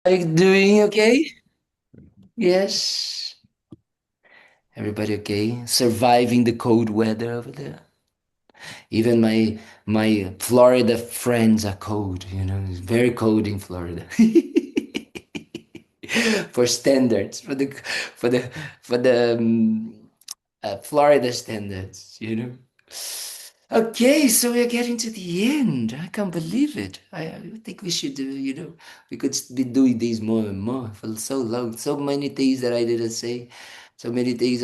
Are you doing okay? Yes. Everybody okay? Surviving the cold weather over there. Even my Florida friends are cold, It's very cold in Florida. For standards, for the Florida standards. Okay, so we're getting to the end. I can't believe it. I think we should we could be doing these more and more for so long. So many things that I didn't say. So many things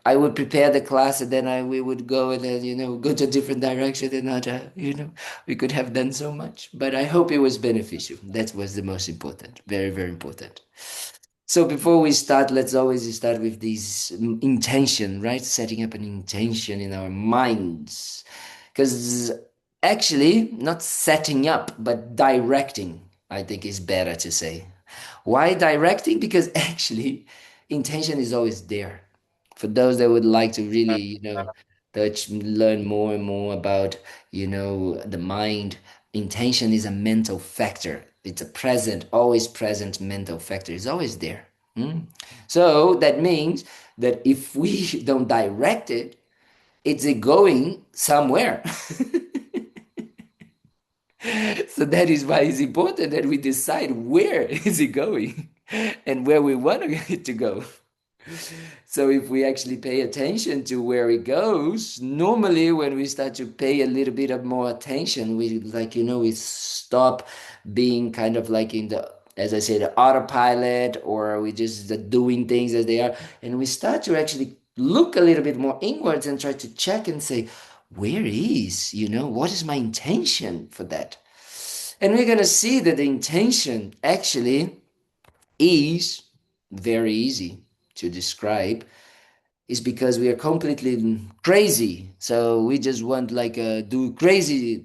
I would prepare the class and then we would go and then, go to a different direction and we could have done so much. But I hope it was beneficial. That was the most important. Very, very important. So before we start, let's always start with this intention, right? Setting up an intention in our minds. Because actually, not setting up, but directing, I think is better to say. Why directing? Because actually, intention is always there. For those that would like to really, learn more and more about, the mind, intention is a mental factor. It's a present, always present mental factor. It's always there. Mm? So that means that if we don't direct it, it's going somewhere. So that is why it's important that we decide where is it going and where we want it to go. So if we actually pay attention to where it goes, normally when we start to pay a little bit of more attention, we stop being kind of like in the, as I say, the autopilot, or we just doing things as they are, and we start to actually look a little bit more inwards and try to check and say, where is, what is my intention for that? And we're going to see that the intention actually is very easy to describe, is because we are completely crazy. So we just want do crazy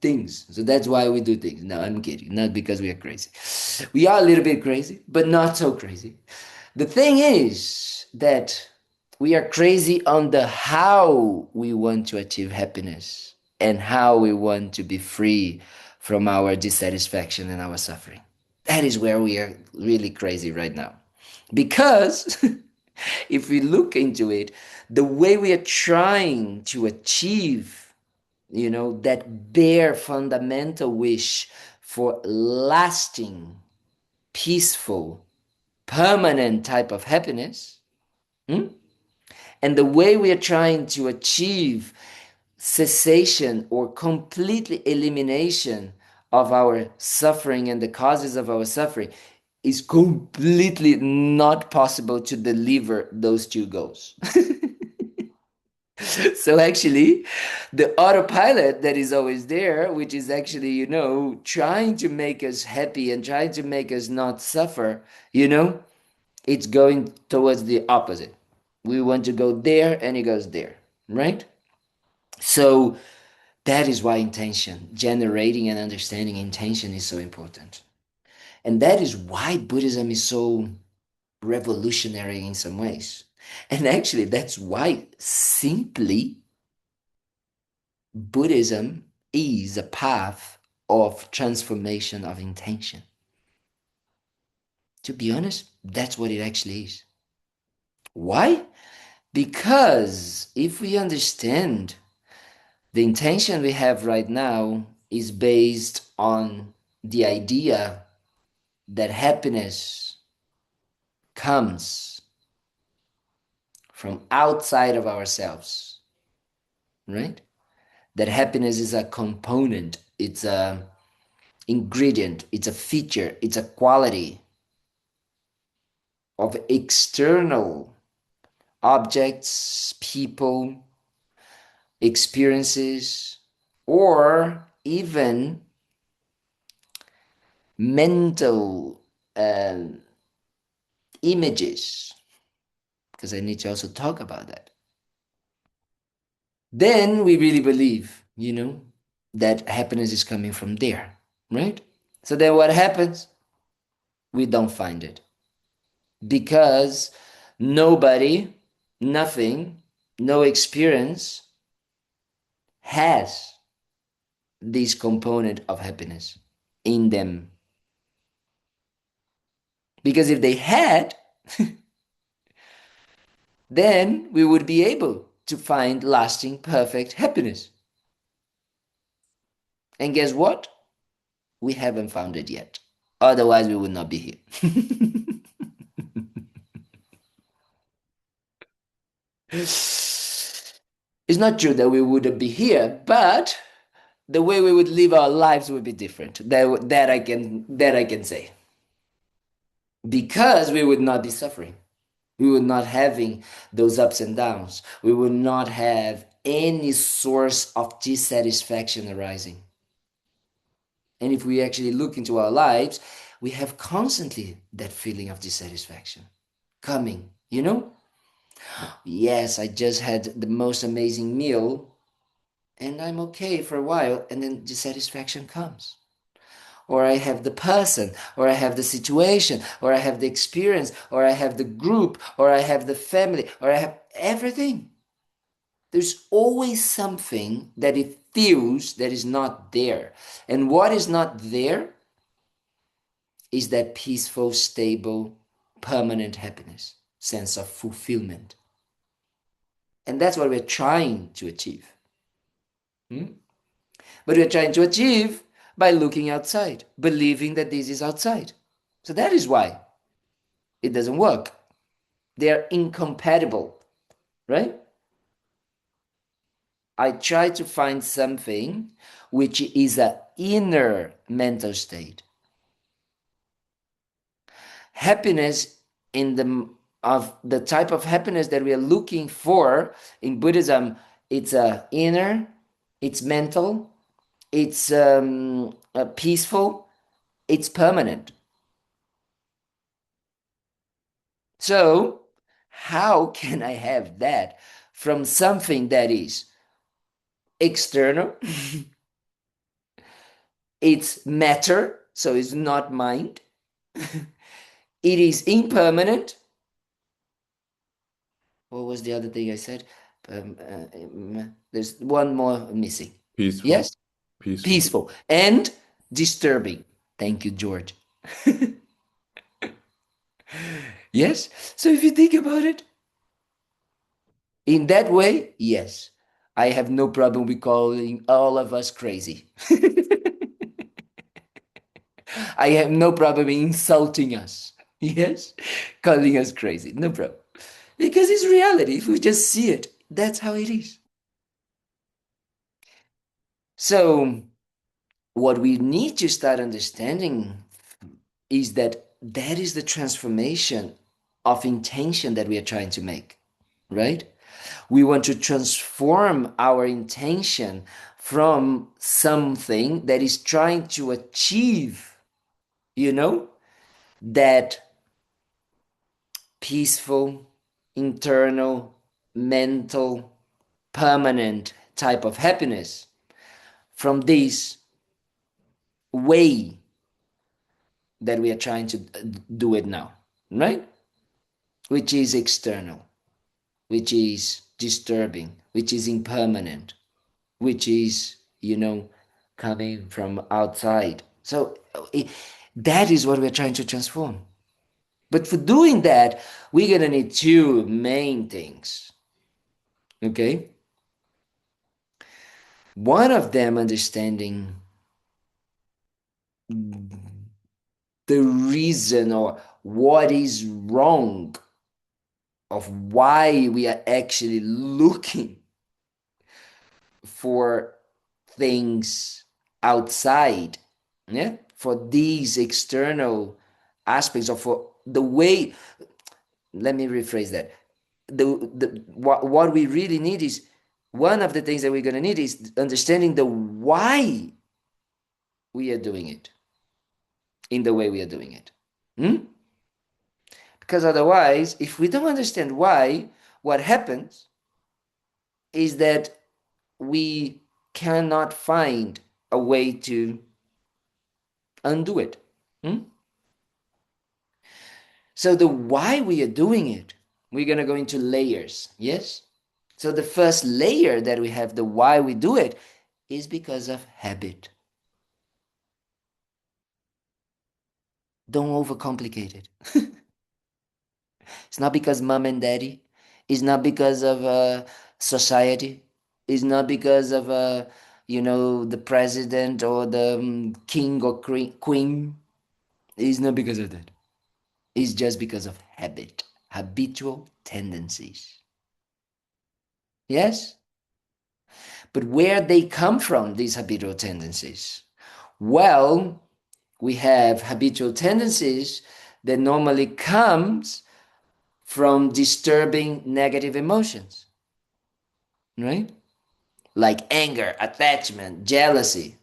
things. So that's why we do things. No, I'm kidding. Not because we are crazy. We are a little bit crazy, but not so crazy. The thing is that we are crazy on the how we want to achieve happiness and how we want to be free from our dissatisfaction and our suffering. That is where we are really crazy right now. Because if we look into it, the way we are trying to achieve, that bare fundamental wish for lasting, peaceful, permanent type of happiness, hmm? And the way we are trying to achieve cessation or completely elimination of our suffering and the causes of our suffering is completely not possible to deliver those two goals. So actually, the autopilot that is always there, which is actually, trying to make us happy and trying to make us not suffer, it's going towards the opposite. We want to go there and it goes there, right? So that is why intention, generating and understanding intention is so important. And that is why Buddhism is so revolutionary in some ways. And actually, that's why simply Buddhism is a path of transformation of intention. To be honest, that's what it actually is. Why? Because if we understand the intention we have right now is based on the idea that happiness comes from outside of ourselves, right? That happiness is a component, it's a ingredient, it's a feature, it's a quality of external objects, people, experiences, or even mental um, images, because I need to also talk about that. Then we really believe, that happiness is coming from there, right? So then what happens? We don't find it because nobody, nothing, no experience has this component of happiness in them. Because if they had, then we would be able to find lasting, perfect happiness. And guess what? We haven't found it yet. Otherwise, we would not be here. It's not true that we wouldn't be here, but the way we would live our lives would be different. That I can say. Because we would not be suffering. We would not having those ups and downs. We would not have any source of dissatisfaction arising. And if we actually look into our lives, we have constantly that feeling of dissatisfaction coming, you know? Yes, I just had the most amazing meal and I'm okay for a while, and then dissatisfaction comes. Or I have the person, or I have the situation, or I have the experience, or I have the group, or I have the family, or I have everything. There's always something that it feels that is not there. And what is not there is that peaceful, stable, permanent happiness, sense of fulfillment. And that's what we're trying to achieve. Hmm? But we're trying to achieve by looking outside, believing that this is outside. So that is why it doesn't work. They are incompatible, right? I try to find something which is an inner mental state. Happiness in the type of happiness that we are looking for in Buddhism, it's inner, it's mental, it's peaceful, it's permanent. So, how can I have that from something that is external? It's matter, so it's not mind. It is impermanent. What was the other thing I said? There's one more missing. Peaceful. Yes? Peaceful. Peaceful and disturbing. Thank you, George. Yes? So if you think about it, in that way, yes, I have no problem with calling all of us crazy. I have no problem insulting us. Yes? Calling us crazy. No problem. Because it's reality. If we just see it, that's how it is. So, what we need to start understanding is that that is the transformation of intention that we are trying to make, right? We want to transform our intention from something that is trying to achieve, that peaceful, internal, mental, permanent type of happiness from this way that we are trying to do it now, right? Which is external, which is disturbing, which is impermanent, which is, coming from outside. So that is what we're trying to transform. But for doing that, we're going to need two main things. Okay? One of them, understanding the reason or what is wrong of why we are actually looking for things outside, yeah, for these external aspects, or for the way. Let me rephrase that. What we really need is, one of the things that we're going to need is understanding the why we are doing it in the way we are doing it. Hmm? Because otherwise, if we don't understand why, what happens is that we cannot find a way to undo it. Hmm? So the why we are doing it, we're going to go into layers. Yes? So the first layer that we have, the why we do it, is because of habit. Don't overcomplicate it. It's not because mom and daddy. It's not because of society. It's not because of the president or the king or queen. It's not because of that. It's just because of habit, habitual tendencies. Yes? But where they come from, these habitual tendencies? Well, we have habitual tendencies that normally comes from disturbing negative emotions, right? Like anger, attachment, jealousy.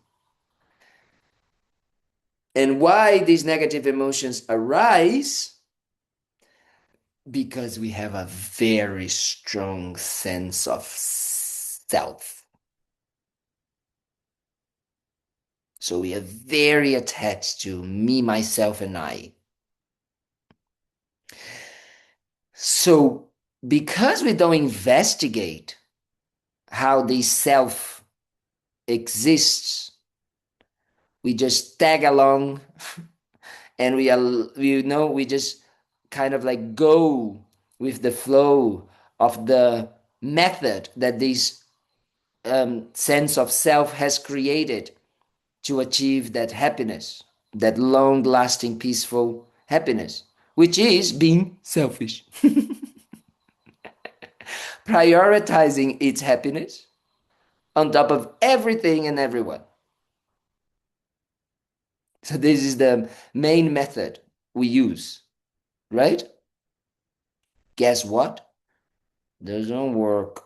And why these negative emotions arise? Because we have a very strong sense of self. So we are very attached to me, myself, and I. So because we don't investigate how this self exists, we just tag along and we just kind of like go with the flow of the method that this sense of self has created to achieve that happiness, that long lasting, peaceful happiness, which is being selfish, prioritizing its happiness on top of everything and everyone. So, this is the main method we use, right? Guess what? Doesn't work.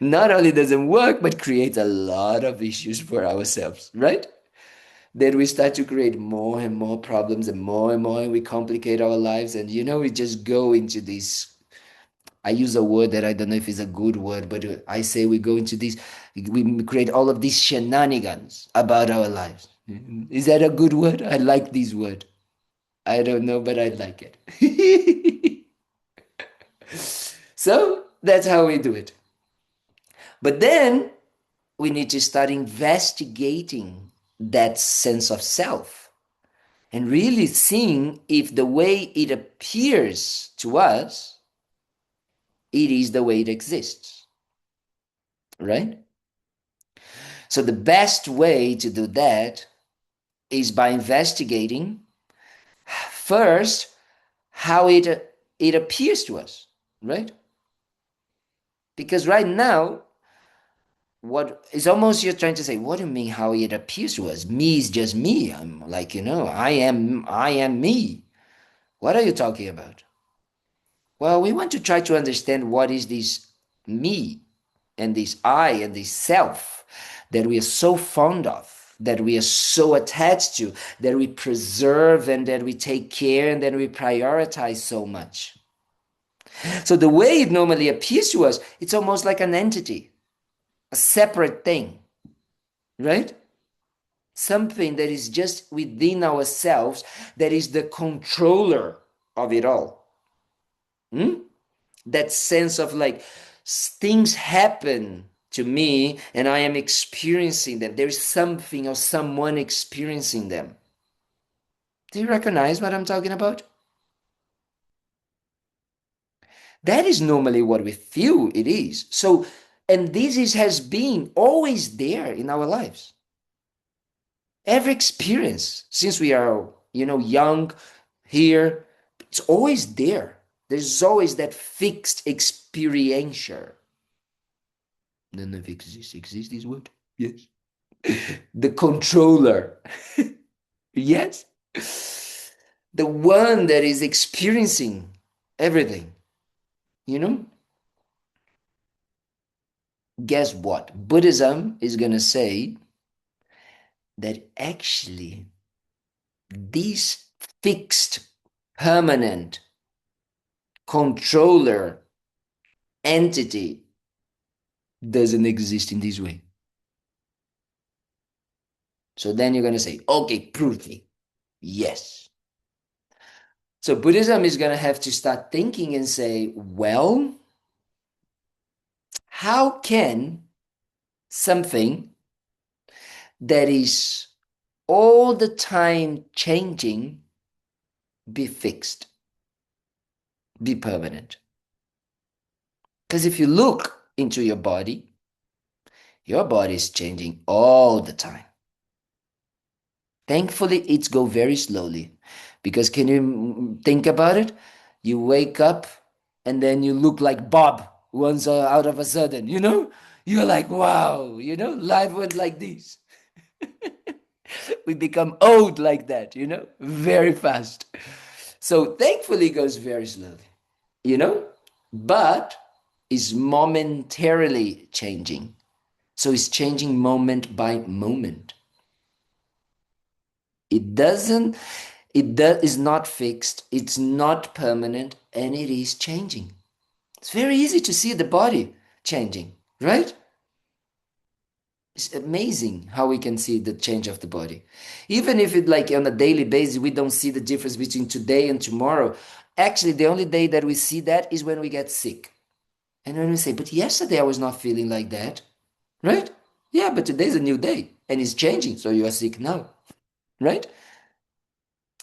Not only doesn't work, but creates a lot of issues for ourselves, right? Then we start to create more and more problems and more, and we complicate our lives. And we just go into this. I use a word that I don't know if it's a good word, but I say we go into this, we create all of these shenanigans about our lives. Is that a good word? I like this word. I don't know, but I like it. So that's how we do it. But then we need to start investigating that sense of self and really seeing if the way it appears to us, it is the way it exists, right? So the best way to do that is by investigating first how it appears to us, right? Because right now, what is almost you're trying to say, what do you mean how it appears to us? Me is just me. I'm like, I am me. What are you talking about? Well, we want to try to understand what is this me and this I and this self that we are so fond of, that we are so attached to, that we preserve and that we take care and that we prioritize so much. So the way it normally appears to us, it's almost like an entity, a separate thing, right? Something that is just within ourselves, that is the controller of it all. Hmm? That sense of like things happen to me and I am experiencing them. There is something or someone experiencing them. Do you recognize what I'm talking about? That is normally what we feel it is. So, and has been always there in our lives. Every experience since we are, young here, it's always there. There's always that fixed experiential. I don't know if exists this word. Yes. The controller. Yes. The one that is experiencing everything. You know? Guess what? Buddhism is going to say that actually this fixed, permanent controller entity doesn't exist in this way. So then you're going to say, okay, prove me. Yes. So Buddhism is going to have to start thinking and say, well, how can something that is all the time changing be fixed, be permanent. Because if you look into your body is changing all the time. Thankfully, it's go very slowly. Because can you think about it? You wake up and then you look like Bob once out of a sudden, you know? You're like, wow, you know, life went like this. We become old like that, you know, very fast. So thankfully, it goes very slowly, you know, but is momentarily changing. So it's changing moment by moment. It doesn't, is not fixed, it's not permanent, and it is changing. It's very easy to see the body changing, right? It's amazing how we can see the change of the body. Even if it like on a daily basis, we don't see the difference between today and tomorrow. Actually, the only day that we see that is when we get sick. And when we say, but yesterday I was not feeling like that, right? Yeah, but today's a new day and it's changing. So you are sick now, right?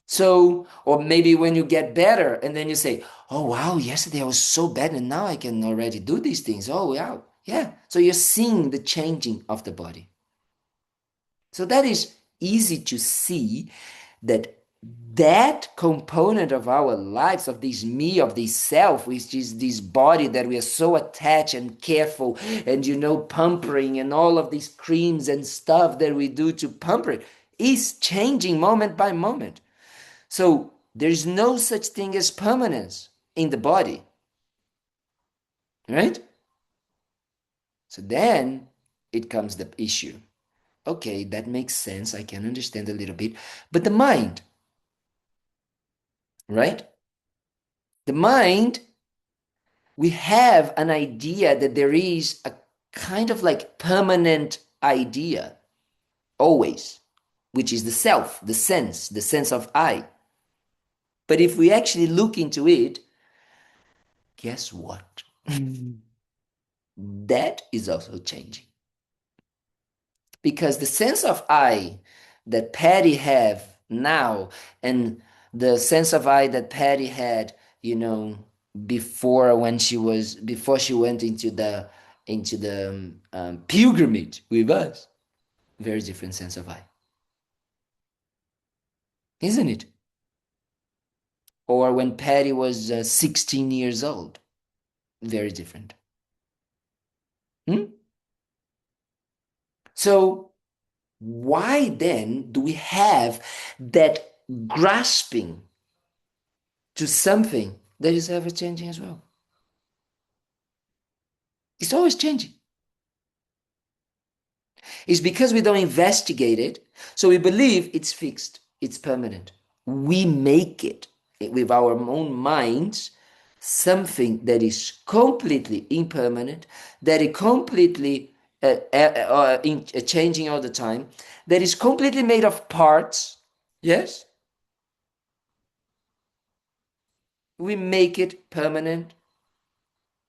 So, or maybe when you get better and then you say, oh, wow, yesterday I was so bad and now I can already do these things. Oh, wow. Yeah. So you're seeing the changing of the body. So that is easy to see that that component of our lives, of this me, of this self, which is this body that we are so attached and careful and, you know, pampering and all of these creams and stuff that we do to pamper it, is changing moment by moment. So there's no such thing as permanence in the body, right? So then it comes the issue. Okay, that makes sense. I can understand a little bit. But the mind, right? The mind, we have an idea that there is a kind of like permanent idea, always, which is the self, the sense of I. But if we actually look into it, guess what? That is also changing. Because the sense of I that Patty have now and the sense of I that Patty had, you know, before she went into the pilgrimage with us, very different sense of I, isn't it? Or when Patty was 16 years old, very different. Hmm? So why then do we have that grasping to something that is ever changing as well? It's always changing. It's because we don't investigate it, so we believe it's fixed, it's permanent. We make it with our own minds something that is completely impermanent, that is completely changing all the time, that is completely made of parts. Yes? We make it permanent,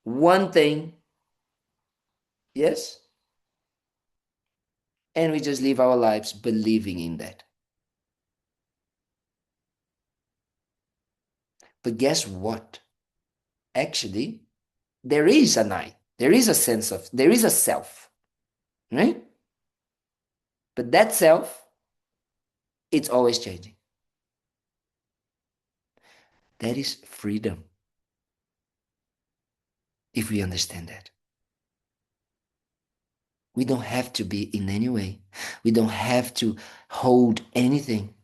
one thing. Yes? And we just live our lives believing in that. But guess what? Actually, there is an I. There is a sense of, there is a self, right? But that self, it's always changing. That is freedom, if we understand that. We don't have to be in any way. We don't have to hold anything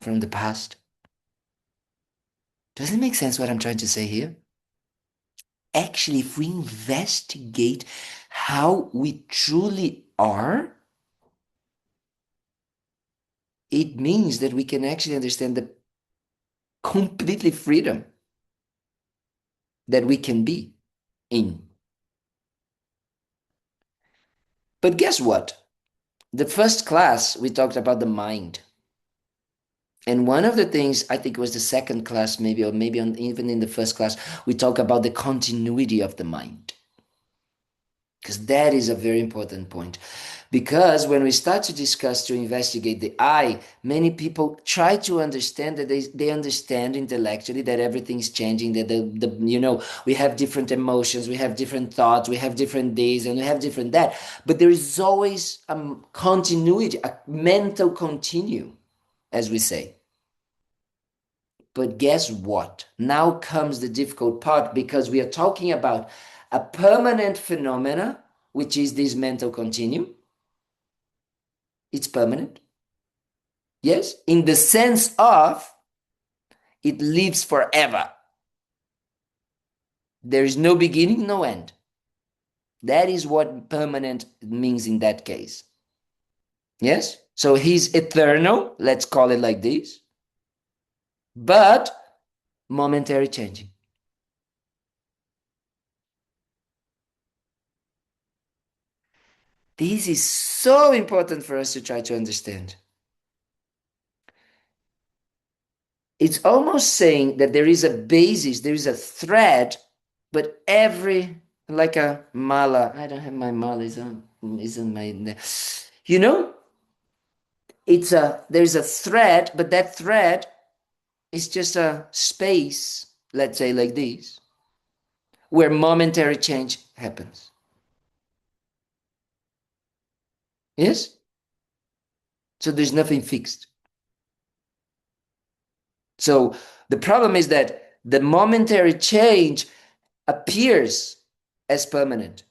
from the past. Does it make sense what I'm trying to say here? Actually, if we investigate how we truly are, it means that we can actually understand the completely freedom that we can be in. But guess what? The first class, we talked about the mind. And one of the things, I think it was the second class, maybe, or maybe even in the first class, we talk about the continuity of the mind. Because that is a very important point. Because when we start to discuss, to investigate the I, many people try to understand that they understand intellectually that everything's changing, that we have different emotions, we have different thoughts, we have different days, and we have different that. But there is always a continuity, a mental continuum, as we say. But guess what? Now comes the difficult part, because we are talking about a permanent phenomena, which is this mental continuum. It's permanent. Yes, in the sense of it lives forever. There is no beginning, no end. That is what permanent means in that case. Yes, so he's eternal, let's call it like this, but momentary changing. This is so important for us to try to understand. It's almost saying that there is a basis, there is a thread, but like a mala. I don't have my mala, isn't my, there's a thread, but that thread is just a space, let's say like this, where momentary change happens. Yes? So there's nothing fixed. So the problem is that the momentary change appears as permanent.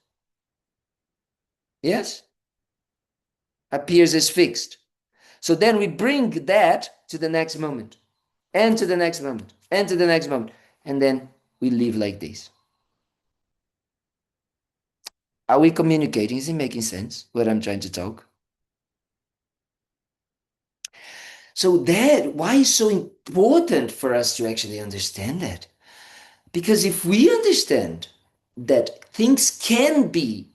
Yes? Appears as fixed. So then we bring that to the next moment, and to the next moment, and to the next moment, and then we live like this. Are we communicating? Is it making sense what I'm trying to talk? So that, why is so important for us to actually understand that? Because if we understand that things can be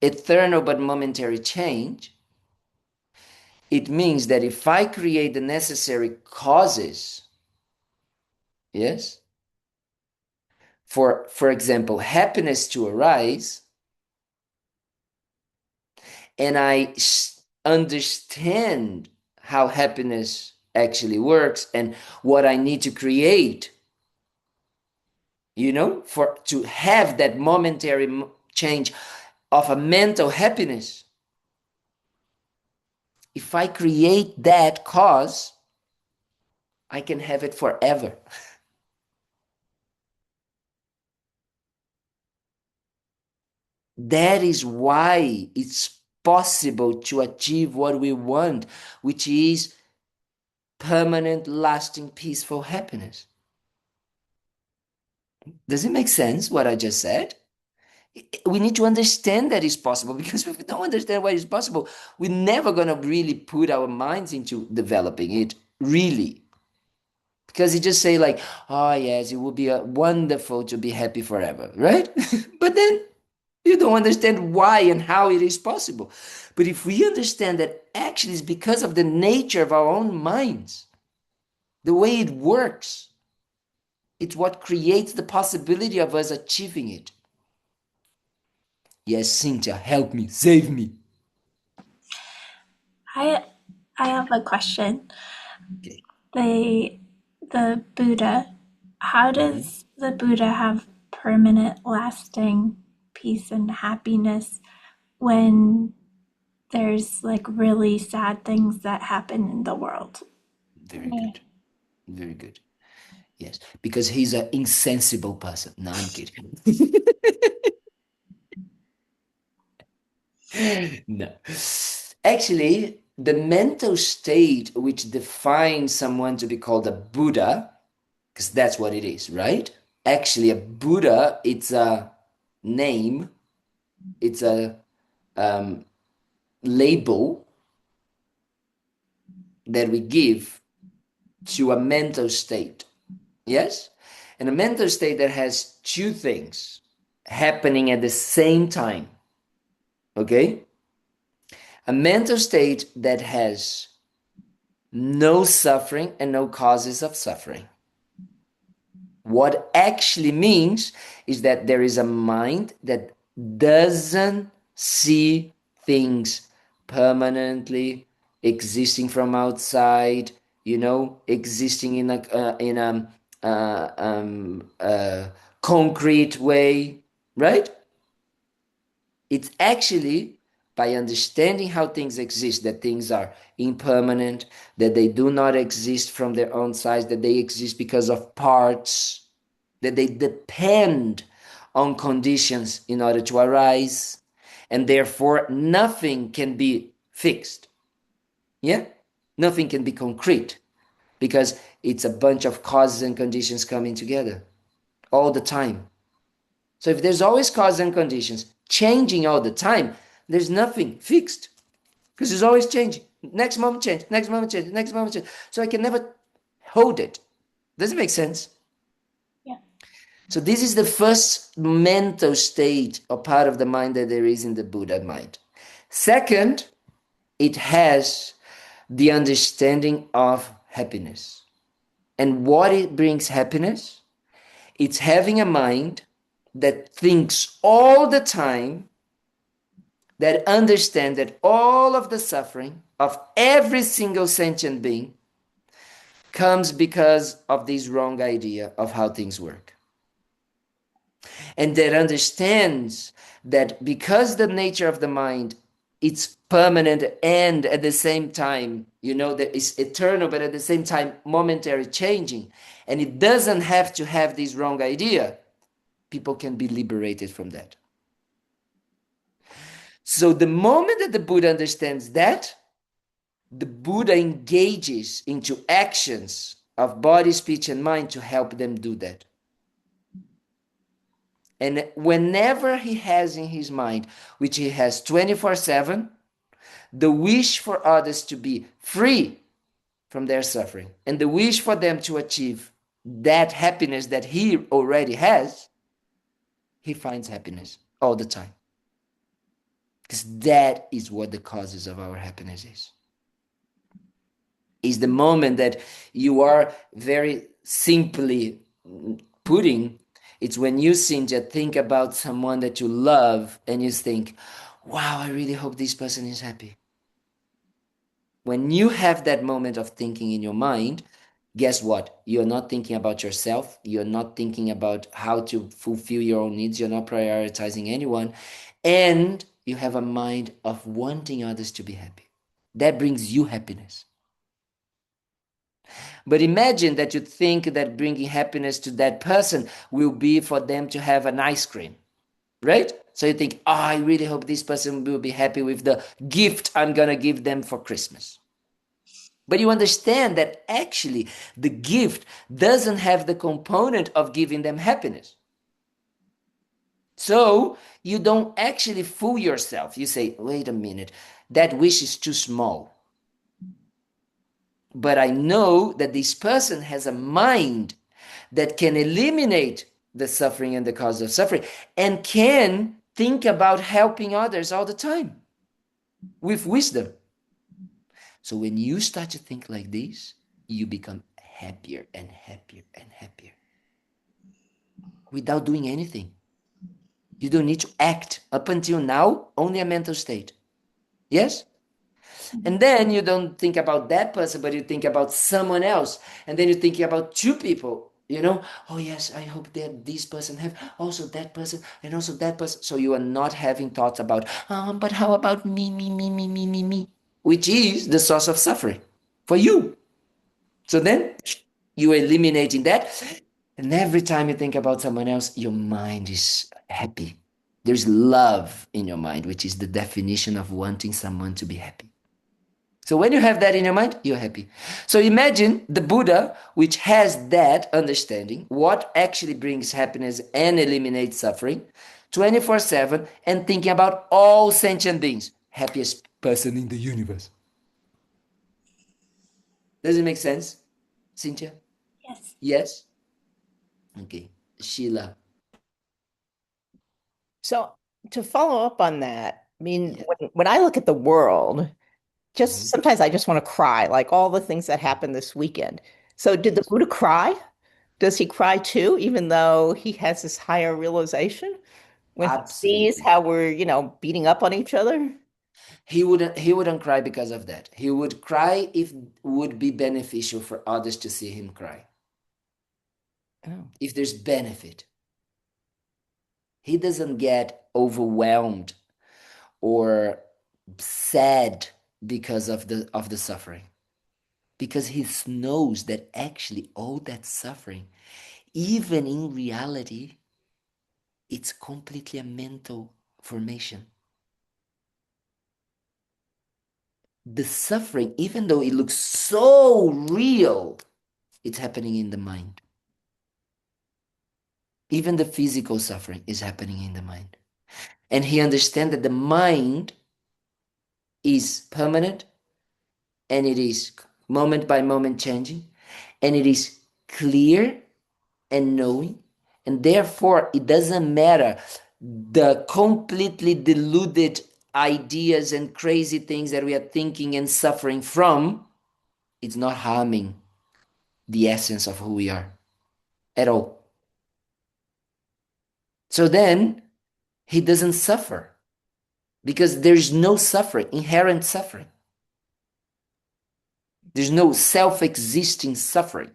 eternal but momentary change, it means that if I create the necessary causes, yes, for example, happiness to arise, and I understand how happiness actually works and what I need to create, for to have that momentary change of a mental happiness. If I create that cause, I can have it forever. That is why it's possible to achieve what we want, which is permanent, lasting, peaceful happiness. Does it make sense what I just said? We need to understand that it's possible, because if we don't understand what is possible, we're never going to really put our minds into developing it, really. Because you just say like, oh yes, it would be wonderful to be happy forever, right? But then you don't understand why and how it is possible. But if we understand that actually it's because of the nature of our own minds, the way it works, it's what creates the possibility of us achieving it. Yes, Cynthia, help me, save me. I I have a question. Okay. The Buddha, how Mhm. does the Buddha have permanent, lasting peace and happiness when there's like really sad things that happen in the world? Very good. Very good. Yes, because he's an insensible person. No, I'm kidding. No. Actually, the mental state which defines someone to be called a Buddha, because that's what it is, right? Actually, a Buddha, it's a name, it's a um, label that we give to a mental state. Yes? And a mental state that has two things happening at the same time. Okay? A mental state that has no suffering and no causes of suffering. What actually means is that there is a mind that doesn't see things permanently existing from outside, existing in a concrete way, right? It's actually by understanding how things exist, that things are impermanent, that they do not exist from their own size, that they exist because of parts, that they depend on conditions in order to arise, and therefore nothing can be fixed. Yeah? Nothing can be concrete because it's a bunch of causes and conditions coming together all the time. So if there's always causes and conditions changing all the time, there's nothing fixed because it's always changing. Next moment change, next moment change, next moment change. So I can never hold it. Does it make sense? Yeah. So this is the first mental state or part of the mind that there is in the Buddha mind. Second, it has the understanding of happiness. And what it brings happiness? It's having a mind that thinks all the time, that understands that all of the suffering of every single sentient being comes because of this wrong idea of how things work. And that understands that because the nature of the mind, it's permanent and at the same time, that it's eternal, but at the same time momentary changing, and it doesn't have to have this wrong idea, people can be liberated from that. So the moment that the Buddha understands that, the Buddha engages into actions of body, speech, and mind to help them do that. And whenever he has in his mind, which he has 24/7, the wish for others to be free from their suffering and the wish for them to achieve that happiness that he already has, he finds happiness all the time. Because that is what the causes of our happiness is. Is the moment that you are very simply putting, it's when you, Cynthia, think about someone that you love and you think, wow, I really hope this person is happy. When you have that moment of thinking in your mind, guess what? You're not thinking about yourself. You're not thinking about how to fulfill your own needs. You're not prioritizing anyone. And you have a mind of wanting others to be happy. That brings you happiness. But imagine that you think that bringing happiness to that person will be for them to have an ice cream, right? So you think, oh, I really hope this person will be happy with the gift I'm going to give them for Christmas. But you understand that actually the gift doesn't have the component of giving them happiness. So you don't actually fool yourself. You say, wait a minute, that wish is too small. But I know that this person has a mind that can eliminate the suffering and the cause of suffering and can think about helping others all the time with wisdom. So when you start to think like this, you become happier and happier and happier without doing anything. You don't need to act. Up until now, only a mental state. Yes? And then you don't think about that person, but you think about someone else. And then you're thinking about two people, Oh, yes, I hope that this person have also that person and also that person. So you are not having thoughts about, but how about me, me, me, me, me, me, me, which is the source of suffering for you. So then you're eliminating that. And every time you think about someone else, your mind is happy. There's love in your mind, which is the definition of wanting someone to be happy. So when you have that in your mind, you're happy. So imagine the Buddha, which has that understanding, what actually brings happiness and eliminates suffering, 24/7, and thinking about all sentient beings, happiest person in the universe. Does it make sense, Cynthia? Yes. Yes? Okay. Sheila. So to follow up on that, I mean, Yeah. when I look at the world, just Mhm. sometimes I just want to cry, like all the things that happened this weekend. So did the Yes. Buddha cry? Does he cry too, even though he has this higher realization? When he sees Absolutely. how we're, beating up on each other? He wouldn't cry because of that. He would cry if it would be beneficial for others to see him cry. Oh, If there's benefit. He doesn't get overwhelmed or sad because of the suffering. Because he knows that actually all that suffering, even in reality, it's completely a mental formation. The suffering, even though it looks so real, it's happening in the mind. Even the physical suffering is happening in the mind. And he understands that the mind is permanent and it is moment by moment changing and it is clear and knowing. And therefore, it doesn't matter the completely deluded ideas and crazy things that we are thinking and suffering from, it's not harming the essence of who we are at all. So then he doesn't suffer because there's no suffering, inherent suffering. There's no self existing suffering.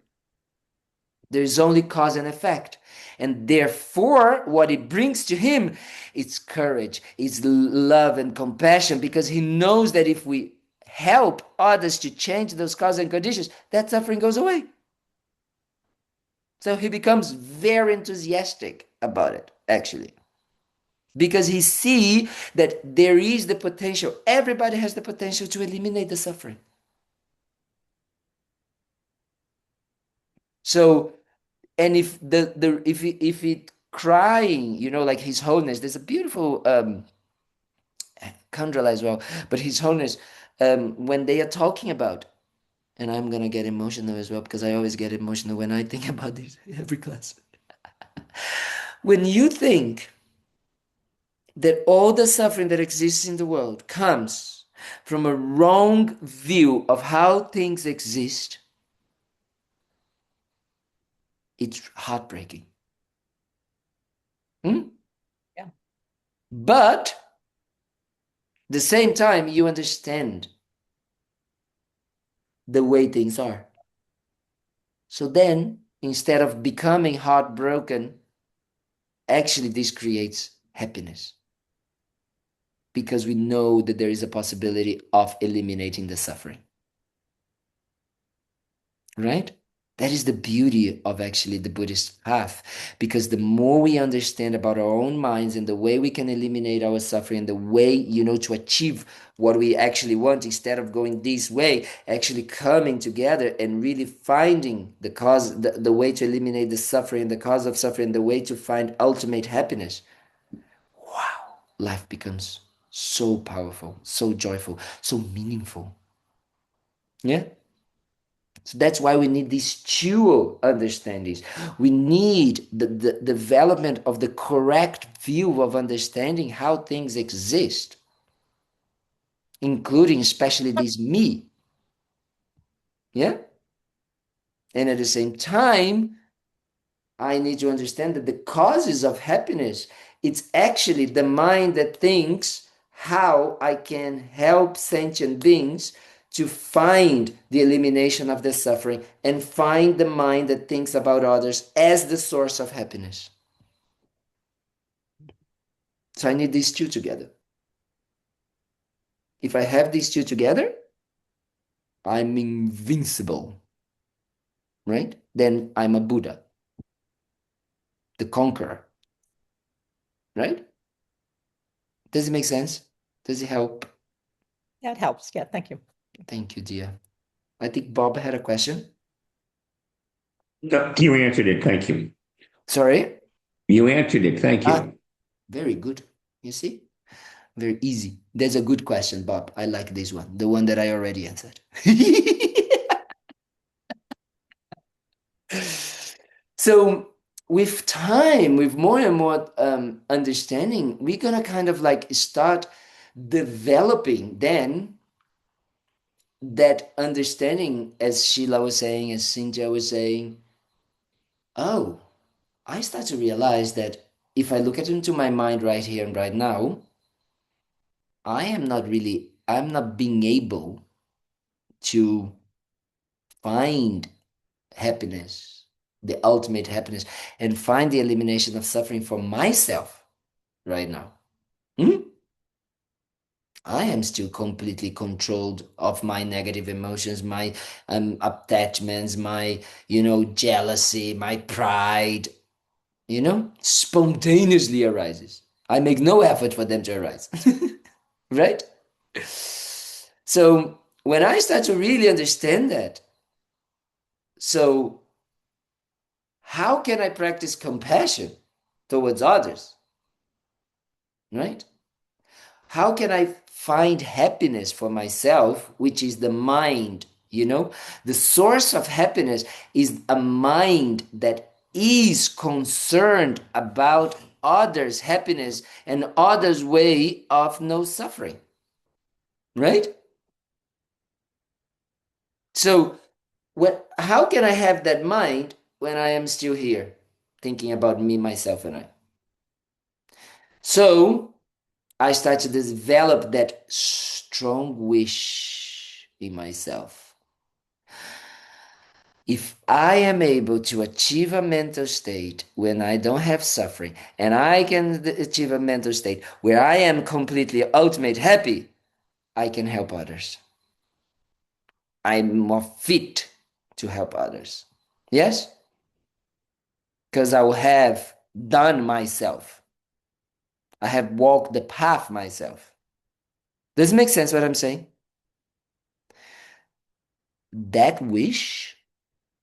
There's only cause and effect. And therefore, what it brings to him, it's courage, it's love and compassion, because he knows that if we help others to change those causes and conditions, that suffering goes away. So he becomes very enthusiastic about it, actually, because he see that there is the potential. Everybody has the potential to eliminate the suffering. So, and if if it crying, like His Holiness, there's a beautiful Kandrila as well, but His Holiness, when they are talking about, and I'm gonna get emotional as well because I always get emotional when I think about this every class. When you think that all the suffering that exists in the world comes from a wrong view of how things exist, it's heartbreaking. Hmm? yeah. But the same time, you understand the way things are. So then, instead of becoming heartbroken, actually, this creates happiness because we know that there is a possibility of eliminating the suffering. Right? That is the beauty of actually the Buddhist path, because the more we understand about our own minds and the way we can eliminate our suffering and the way, to achieve what we actually want, instead of going this way, actually coming together and really finding the cause, the way to eliminate the suffering, the cause of suffering, the way to find ultimate happiness. Wow, life becomes so powerful, so joyful, so meaningful. Yeah? So that's why we need these dual understandings. We need the development of the correct view of understanding how things exist, including especially this me. Yeah? And at the same time, I need to understand that the causes of happiness, it's actually the mind that thinks how I can help sentient beings to find the elimination of the suffering and find the mind that thinks about others as the source of happiness. So I need these two together. If I have these two together, I'm invincible, right? Then I'm a Buddha, the conqueror, right? Does it make sense? Does it help? That helps. Yeah, thank you. Thank you, dear. I think Bob had a question. You answered it. Thank you. Sorry? You answered it. Thank Ah, you. very good. You see? Very easy. That's a good question, Bob. I like this one, the one that I already answered. So, with time, with more and more understanding, we're gonna kind of like start developing then that understanding, as Sheila was saying, as Cynthia was saying. Oh, I start to realize that if I look at into my mind right here and right now, I'm not being able to find happiness, the ultimate happiness, and find the elimination of suffering for myself right now. I am still completely controlled of my negative emotions, my attachments, my, jealousy, my pride, spontaneously arises. I make no effort for them to arise. Right? So when I start to really understand that, so how can I practice compassion towards others? Right? How can I find happiness for myself, which is the mind? The source of happiness is a mind that is concerned about others' happiness and others' way of no suffering. Right? So, how can I have that mind when I am still here, thinking about me, myself, and I? So, I start to develop that strong wish in myself. If I am able to achieve a mental state when I don't have suffering, and I can achieve a mental state where I am completely ultimate happy, I can help others. I'm more fit to help others. Yes? Because I will have done myself. I have walked the path myself. Does it make sense what I'm saying? That wish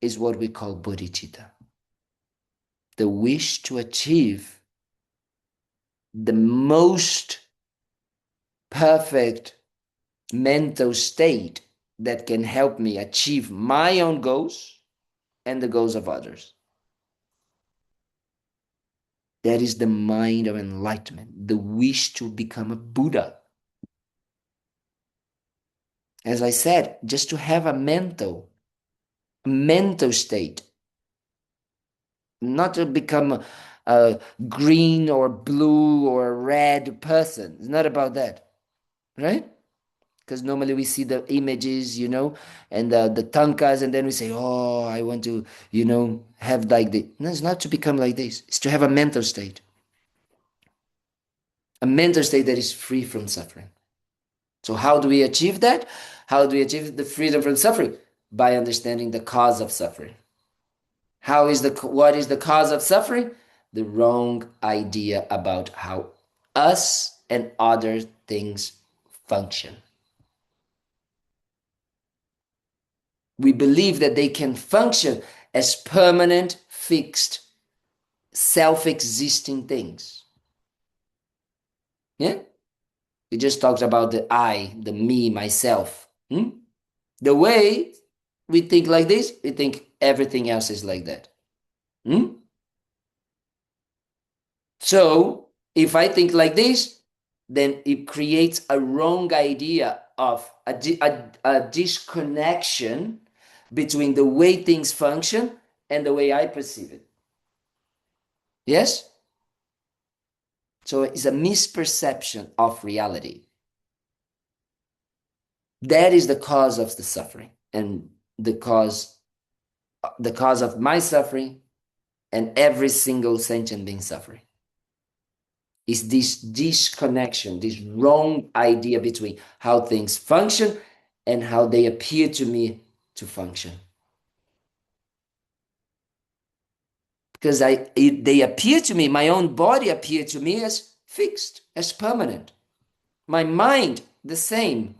is what we call bodhicitta. The wish to achieve the most perfect mental state that can help me achieve my own goals and the goals of others. That is the mind of enlightenment, the wish to become a Buddha. As I said, just to have a mental state, not to become a green or blue or red person. It's not about that, right? Because normally we see the images, and the tankas, and then we say, oh, I want to, have like this. No, it's not to become like this. It's to have a mental state. A mental state that is free from suffering. So how do we achieve that? How do we achieve the freedom from suffering? By understanding the cause of suffering. What is the cause of suffering? The wrong idea about how us and other things function. We believe that they can function as permanent, fixed, self-existing things. Yeah? We just talked about the I, the me, myself. The way we think like this, we think everything else is like that. So if I think like this, then it creates a wrong idea of a disconnection between the way things function and the way I perceive it. Yes? So it's a misperception of reality. That is the cause of the suffering, and the cause of my suffering and every single sentient being suffering. Is this disconnection, this wrong idea between how things function and how they appear to me to function. Because they appear to me, my own body appear to me as fixed, as permanent. My mind, the same.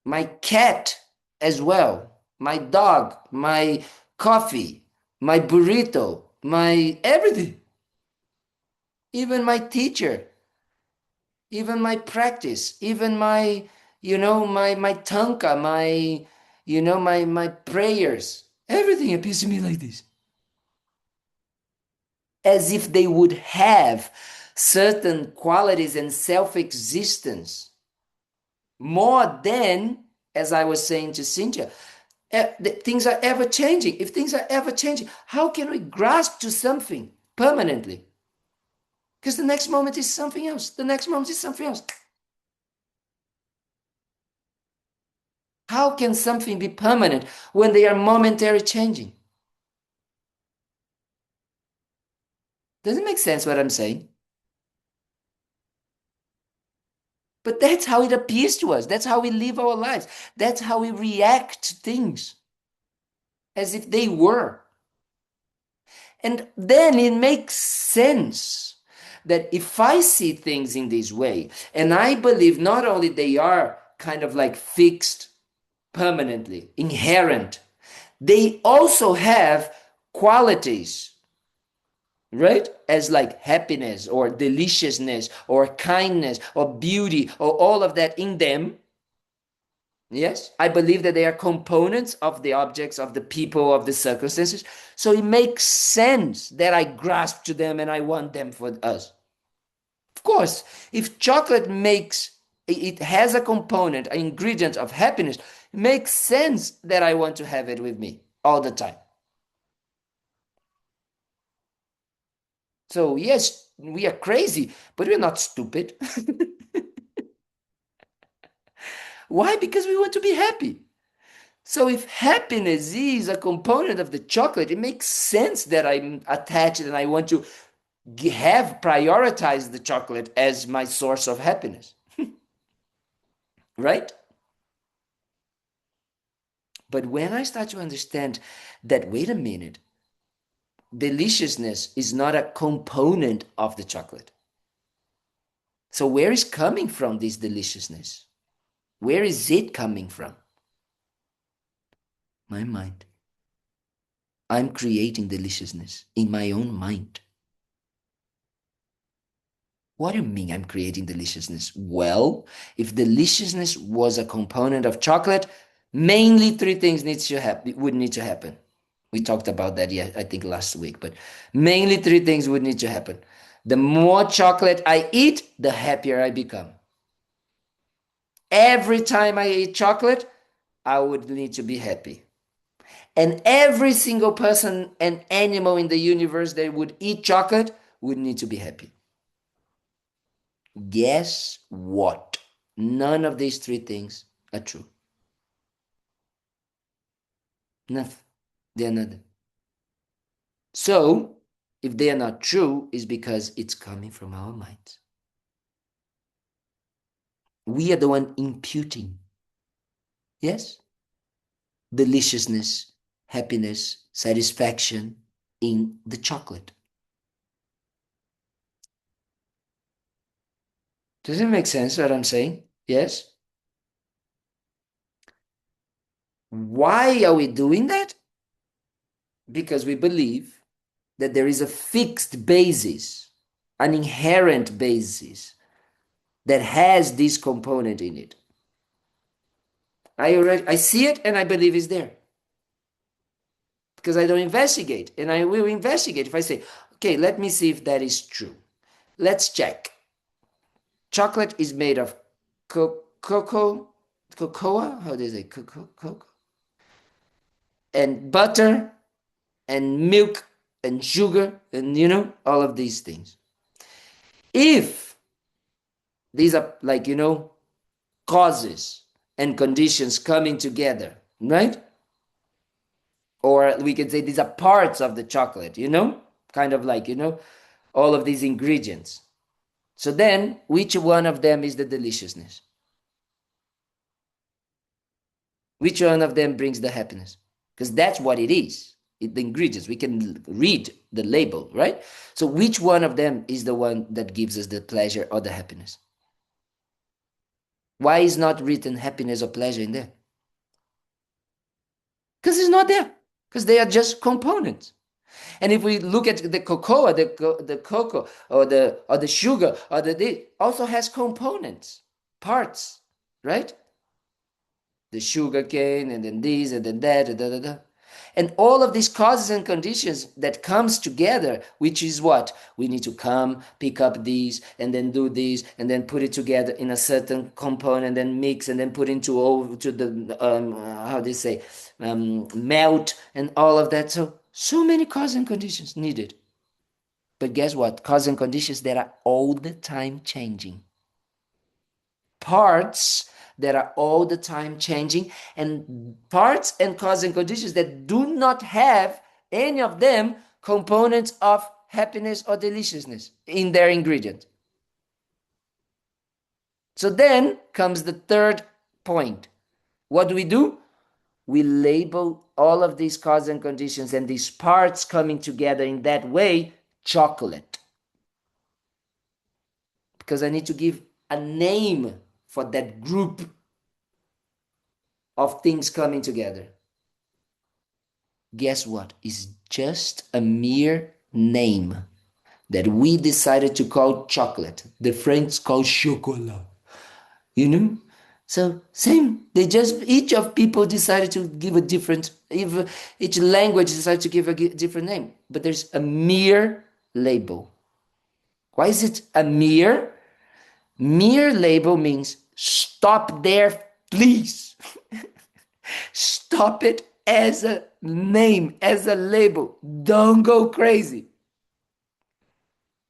My cat as well. My dog, my coffee, my burrito, my everything. Even my teacher, even my practice, even my, my tanka, my, my prayers, everything appears to me like this. As if they would have certain qualities and self-existence more than, as I was saying to Cynthia, things are ever changing. If things are ever changing, how can we grasp to something permanently. Because the next moment is something else. The next moment is something else. How can something be permanent when they are momentary changing? Does it make sense what I'm saying? But that's how it appears to us. That's how we live our lives. That's how we react to things as if they were. And then it makes sense that if I see things in this way, and I believe not only they are kind of like fixed permanently, inherent, they also have qualities, right? As like happiness or deliciousness or kindness or beauty or all of that in them. Yes, I believe that they are components of the objects, of the people, of the circumstances. So it makes sense that I grasp to them and I want them for us. Of course, if chocolate it has a component, an ingredient of happiness, it makes sense that I want to have it with me all the time. So yes, we are crazy, but we're not stupid. Why? Because we want to be happy. So if happiness is a component of the chocolate, it makes sense that I'm attached and I want to prioritize the chocolate as my source of happiness. Right? But when I start to understand that, wait a minute, deliciousness is not a component of the chocolate. So where is coming from this deliciousness? Where is it coming from? My mind. I'm creating deliciousness in my own mind. What do you mean I'm creating deliciousness? Well, if deliciousness was a component of chocolate, mainly three things would need to happen. We talked about that, yeah, I think last week, but mainly three things would need to happen. The more chocolate I eat, the happier I become. Every time I eat chocolate, I would need to be happy. And every single person and animal in the universe that would eat chocolate would need to be happy. Guess what? None of these three things are true. Nothing. They are not. So, if they are not true, it's because it's coming from our minds. We are the one imputing. Yes? Deliciousness, happiness, satisfaction in the chocolate. Does it make sense what I'm saying? Yes? Why are we doing that? Because we believe that there is a fixed basis, an inherent basis that has this component in it. I see it and I believe it's there. Because I don't investigate, and I will investigate. If I say, okay, let me see if that is true. Let's check. Chocolate is made of cocoa, how do you say cocoa, and butter, and milk, and sugar, and all of these things. If these are like causes and conditions coming together, right? Or we can say these are parts of the chocolate, kind of like all of these ingredients. So then, which one of them is the deliciousness? Which one of them brings the happiness? Because that's what it is. The ingredients. We can read the label, right? So which one of them is the one that gives us the pleasure or the happiness? Why is not written happiness or pleasure in there? Because it's not there. Because they are just components. And if we look at the cocoa, the cocoa, or the sugar, or it also has components, parts, right? The sugar cane, and then this, and then that, and da, da, da. And all of these causes and conditions that comes together, which is what? We need to come, pick up these, and then do this, and then put it together in a certain component, and mix, and then put into the, how do you say, melt, and all of that. So many causes and conditions needed. But guess what? Cause and conditions that are all the time changing. Parts that are all the time changing, and parts and cause and conditions that do not have any of them components of happiness or deliciousness in their ingredient. So then comes the third point. What do? We label all of these cause and conditions and these parts coming together in that way chocolate. Because I need to give a name for that group of things coming together. Guess what? It's just a mere name that we decided to call chocolate. The French call chocolat. You know? So same. They just, each of people decided to give a different, each language decided to give a different name. But there's a mere label. Why is it a mere? Mere label means stop there, please. Stop it as a name, as a label. Don't go crazy.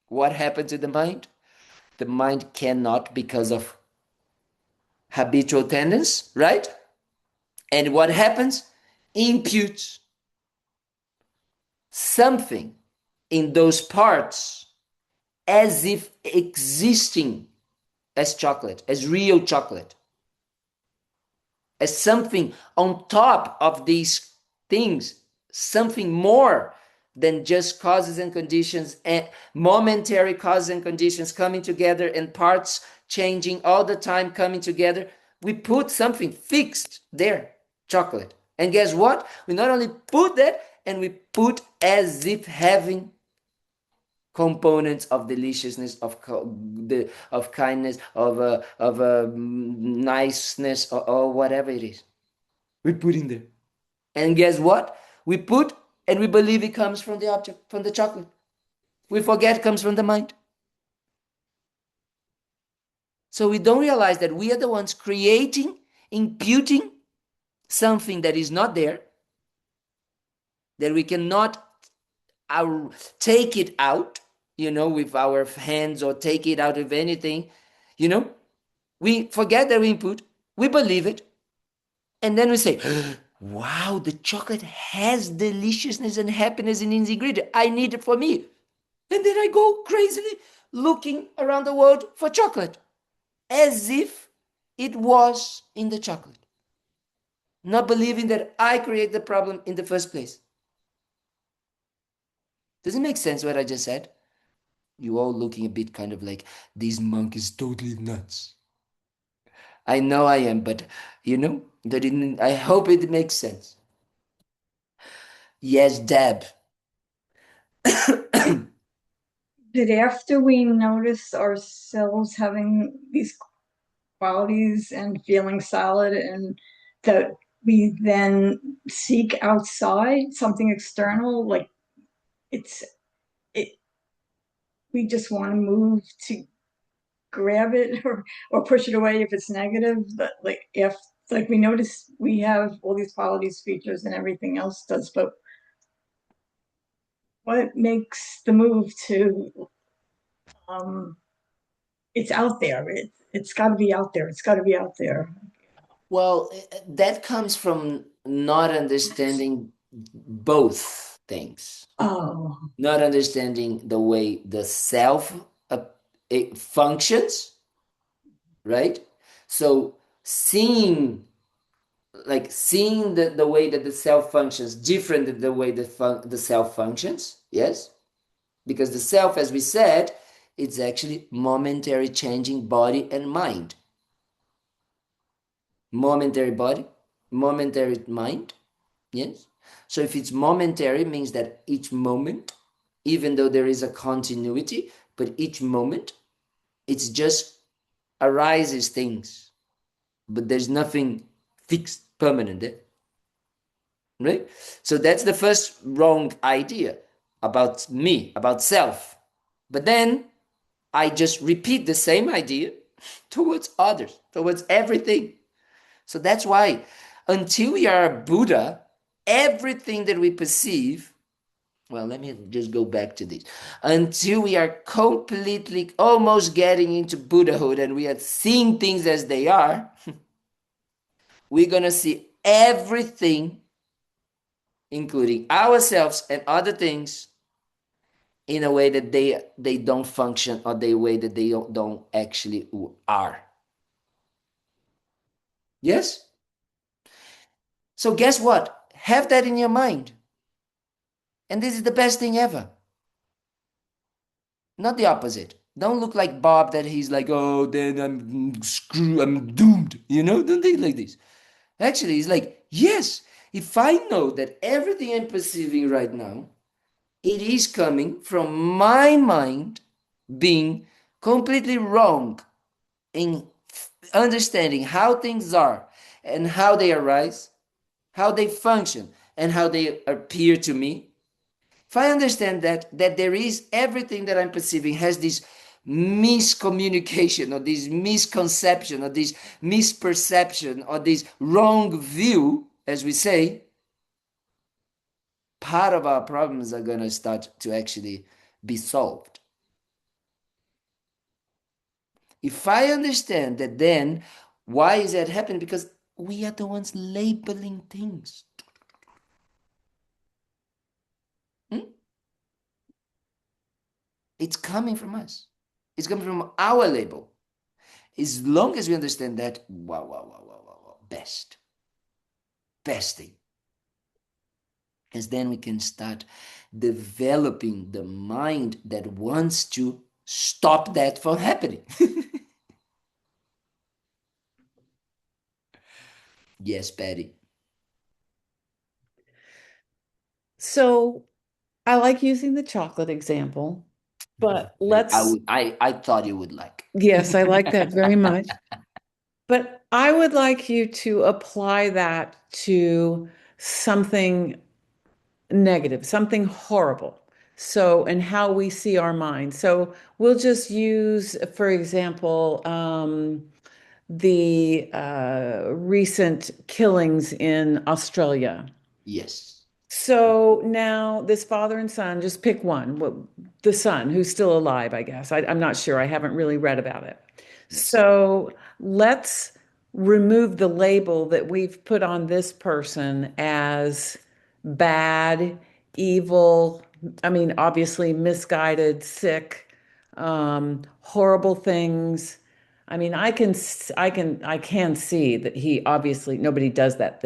What happened to the mind? The mind cannot, because of habitual tendency, right? And what happens? Imputes something in those parts as if existing as chocolate, as real chocolate, as something on top of these things, something more than just causes and conditions, and momentary causes and conditions coming together and parts changing all the time coming together. We put something fixed there, chocolate. And guess what? We not only put that, and we put as if having components of deliciousness, of kindness, of niceness, or whatever it is. We put in there. And guess what? We put and we believe it comes from the object, from the chocolate. We forget it comes from the mind. So we don't realize that we are the ones creating, imputing something that is not there, that we cannot take it out, with our hands, or take it out of anything, we forget that we input, we believe it, and then we say, wow, the chocolate has deliciousness and happiness in its ingredient. I need it for me. And then I go crazily looking around the world for chocolate, as if it was in the chocolate, not believing that I create the problem in the first place. Does it make sense what I just said? You all looking a bit kind of like, this monk is totally nuts. I know I am, but I hope it makes sense. Yes, Deb. Did after we notice ourselves having these qualities and feeling solid, and that we then seek outside something external, like we just want to move to grab it or push it away if it's negative. But if we notice we have all these qualities, features, and everything else does, but what makes the move to it's out there. It's got to be out there. It's got to be out there. Well, that comes from not understanding both things. Oh, Not understanding the way the self it functions, right? So seeing the way that the self functions different than the way the self functions, yes? Because the self, as we said, it's actually momentary changing body and mind. Momentary body, momentary mind, yes? So if it's momentary, means that each moment, even though there is a continuity, but each moment, it's just arises things, but there's nothing fixed, permanent there, right? So that's the first wrong idea about me, about self. But then I just repeat the same idea towards others, towards everything. So that's why until we are a Buddha, everything that we perceive Well, let me just go back to this. Until we are completely almost getting into Buddhahood and we are seeing things as they are, we're going to see everything, including ourselves and other things, in a way that they don't function, or the way that they don't actually are. Yes? So guess what? Have that in your mind. And this is the best thing ever. Not the opposite. Don't look like Bob that he's like, oh, then I'm doomed. Don't think like this. Actually, it's like, yes, if I know that everything I'm perceiving right now, it is coming from my mind being completely wrong in understanding how things are and how they arise, how they function, and how they appear to me. If I understand that there is everything that I'm perceiving has this miscommunication or this misconception or this misperception or this wrong view, as we say, part of our problems are going to start to actually be solved. If I understand that, then why is that happening? Because we are the ones labeling things. It's coming from us. It's coming from our label. As long as we understand that, wow, wow, wow, wow, wow, wow, best thing. Because then we can start developing the mind that wants to stop that from happening. Yes, Patty. So I like using the chocolate example, but I thought you would like. yes, I like that very much. But I would like you to apply that to something negative, something horrible. So, and how we see our mind. So we'll just use, for example, the recent killings in Australia. Yes. So now this father and son, just pick one. The son, who's still alive, I guess. I'm not sure. I haven't really read about it. Yes. So let's remove the label that we've put on this person as bad, evil. I mean, obviously misguided, sick, horrible things. I mean, I can see that he obviously nobody does that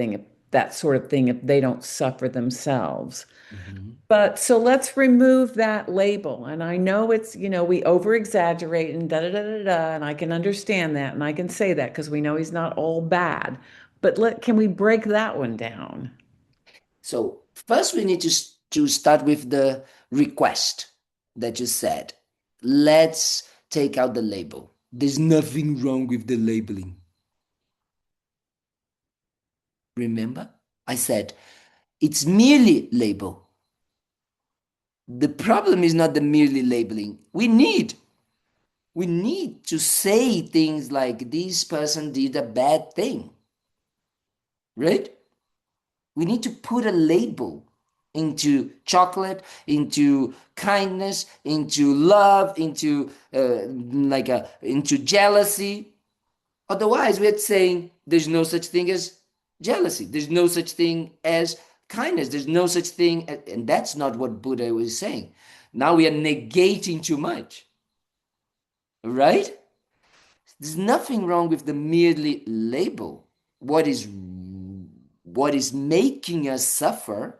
sort of thing if they don't suffer themselves. Mm-hmm. But so let's remove that label. And I know we over exaggerate and da da da da da, and I can understand that and I can say that because we know he's not all bad. But can we break that one down? So first we need to start with the request that you said. Let's take out the label. There's nothing wrong with the labeling. Remember? I said it's merely label. The problem is not the merely labeling. We need to say things like this person did a bad thing. Right? We need to put a label into chocolate, into kindness, into love, into into jealousy. Otherwise, we're saying there's no such thing as jealousy. There's no such thing as kindness. There's no such thing, and that's not what Buddha was saying. Now we are negating too much, right? There's nothing wrong with the merely label. What is making us suffer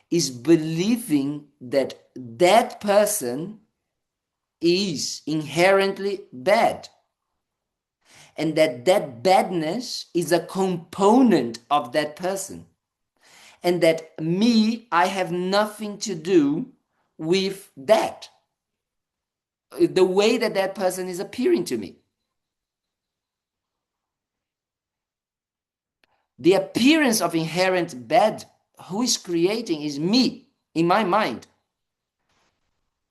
is believing that that person is inherently bad, and that badness is a component of that person, and that I have nothing to do with that, the way that person is appearing to me. The appearance of inherent bad, who is creating is me, in my mind.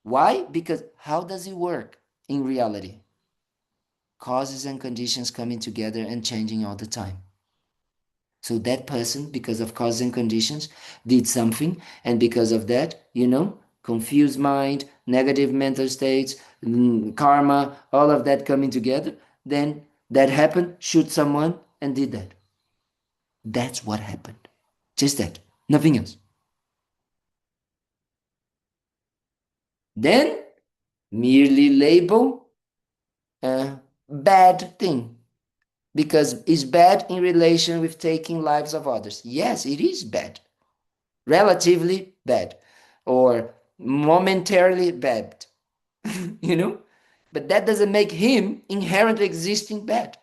Why? Because how does it work in reality? Causes and conditions coming together and changing all the time. So that person, because of causes and conditions, did something, and because of that, confused mind, negative mental states, karma, all of that coming together, then that happened, shoot someone, and did that. That's what happened. Just that. Nothing else. Then merely label a bad thing because it's bad in relation with taking lives of others. Yes, it is bad. Relatively bad or momentarily bad, you know? But that doesn't make him inherently existing bad.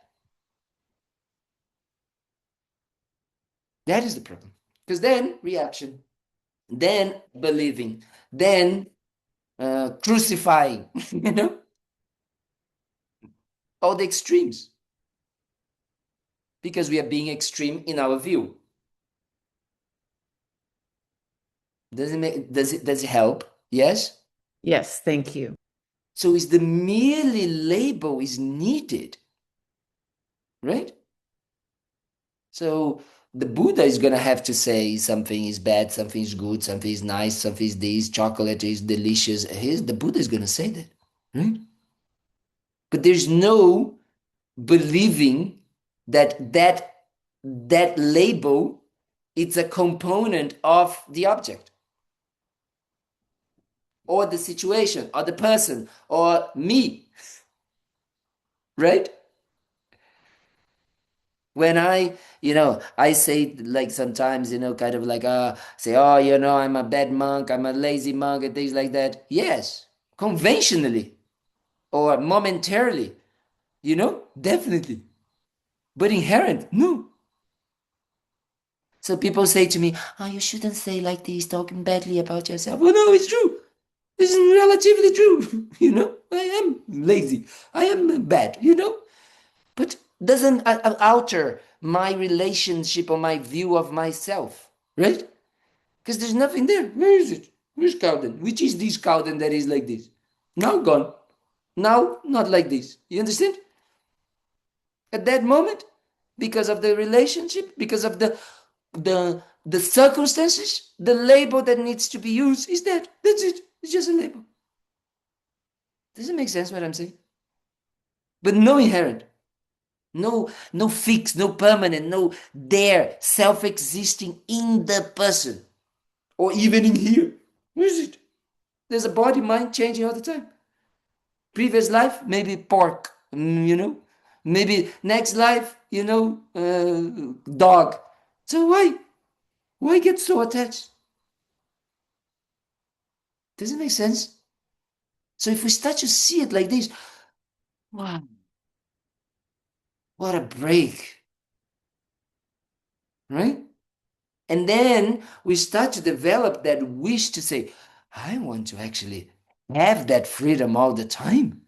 That is the problem. Because then reaction, then believing, then crucifying, all the extremes. Because we are being extreme in our view. Does it help? Yes? Yes, thank you. So is the merely label is needed, right? So the Buddha is gonna have to say something is bad, something is good, something is nice, something is this, chocolate is delicious. The Buddha is gonna say that, right? But there's no believing that label it's a component of the object or the situation or the person or me, right? When I say like sometimes, kind of like, say, oh, I'm a bad monk, I'm a lazy monk, and things like that. Yes, conventionally or momentarily, definitely. But inherent, no. So people say to me, oh, you shouldn't say like this, talking badly about yourself. Well, no, it's true. It's relatively true. I am lazy. I am bad, but doesn't alter my relationship or my view of myself, right? Because there's nothing there. Where is it? Where's Kalden? Which is this Kalden that is like this? Now gone. Now not like this. You understand? At that moment, because of the relationship, because of the circumstances, the label that needs to be used is that. That's it. It's just a label. Does it make sense what I'm saying? But no inherent. No fixed, no permanent, no there, self-existing in the person. Or even in here. Where is it? There's a body, mind changing all the time. Previous life, maybe pork, Maybe next life, dog. So why? Why get so attached? Does it make sense? So if we start to see it like this, wow, what a break, right? And then we start to develop that wish to say, I want to actually have that freedom all the time.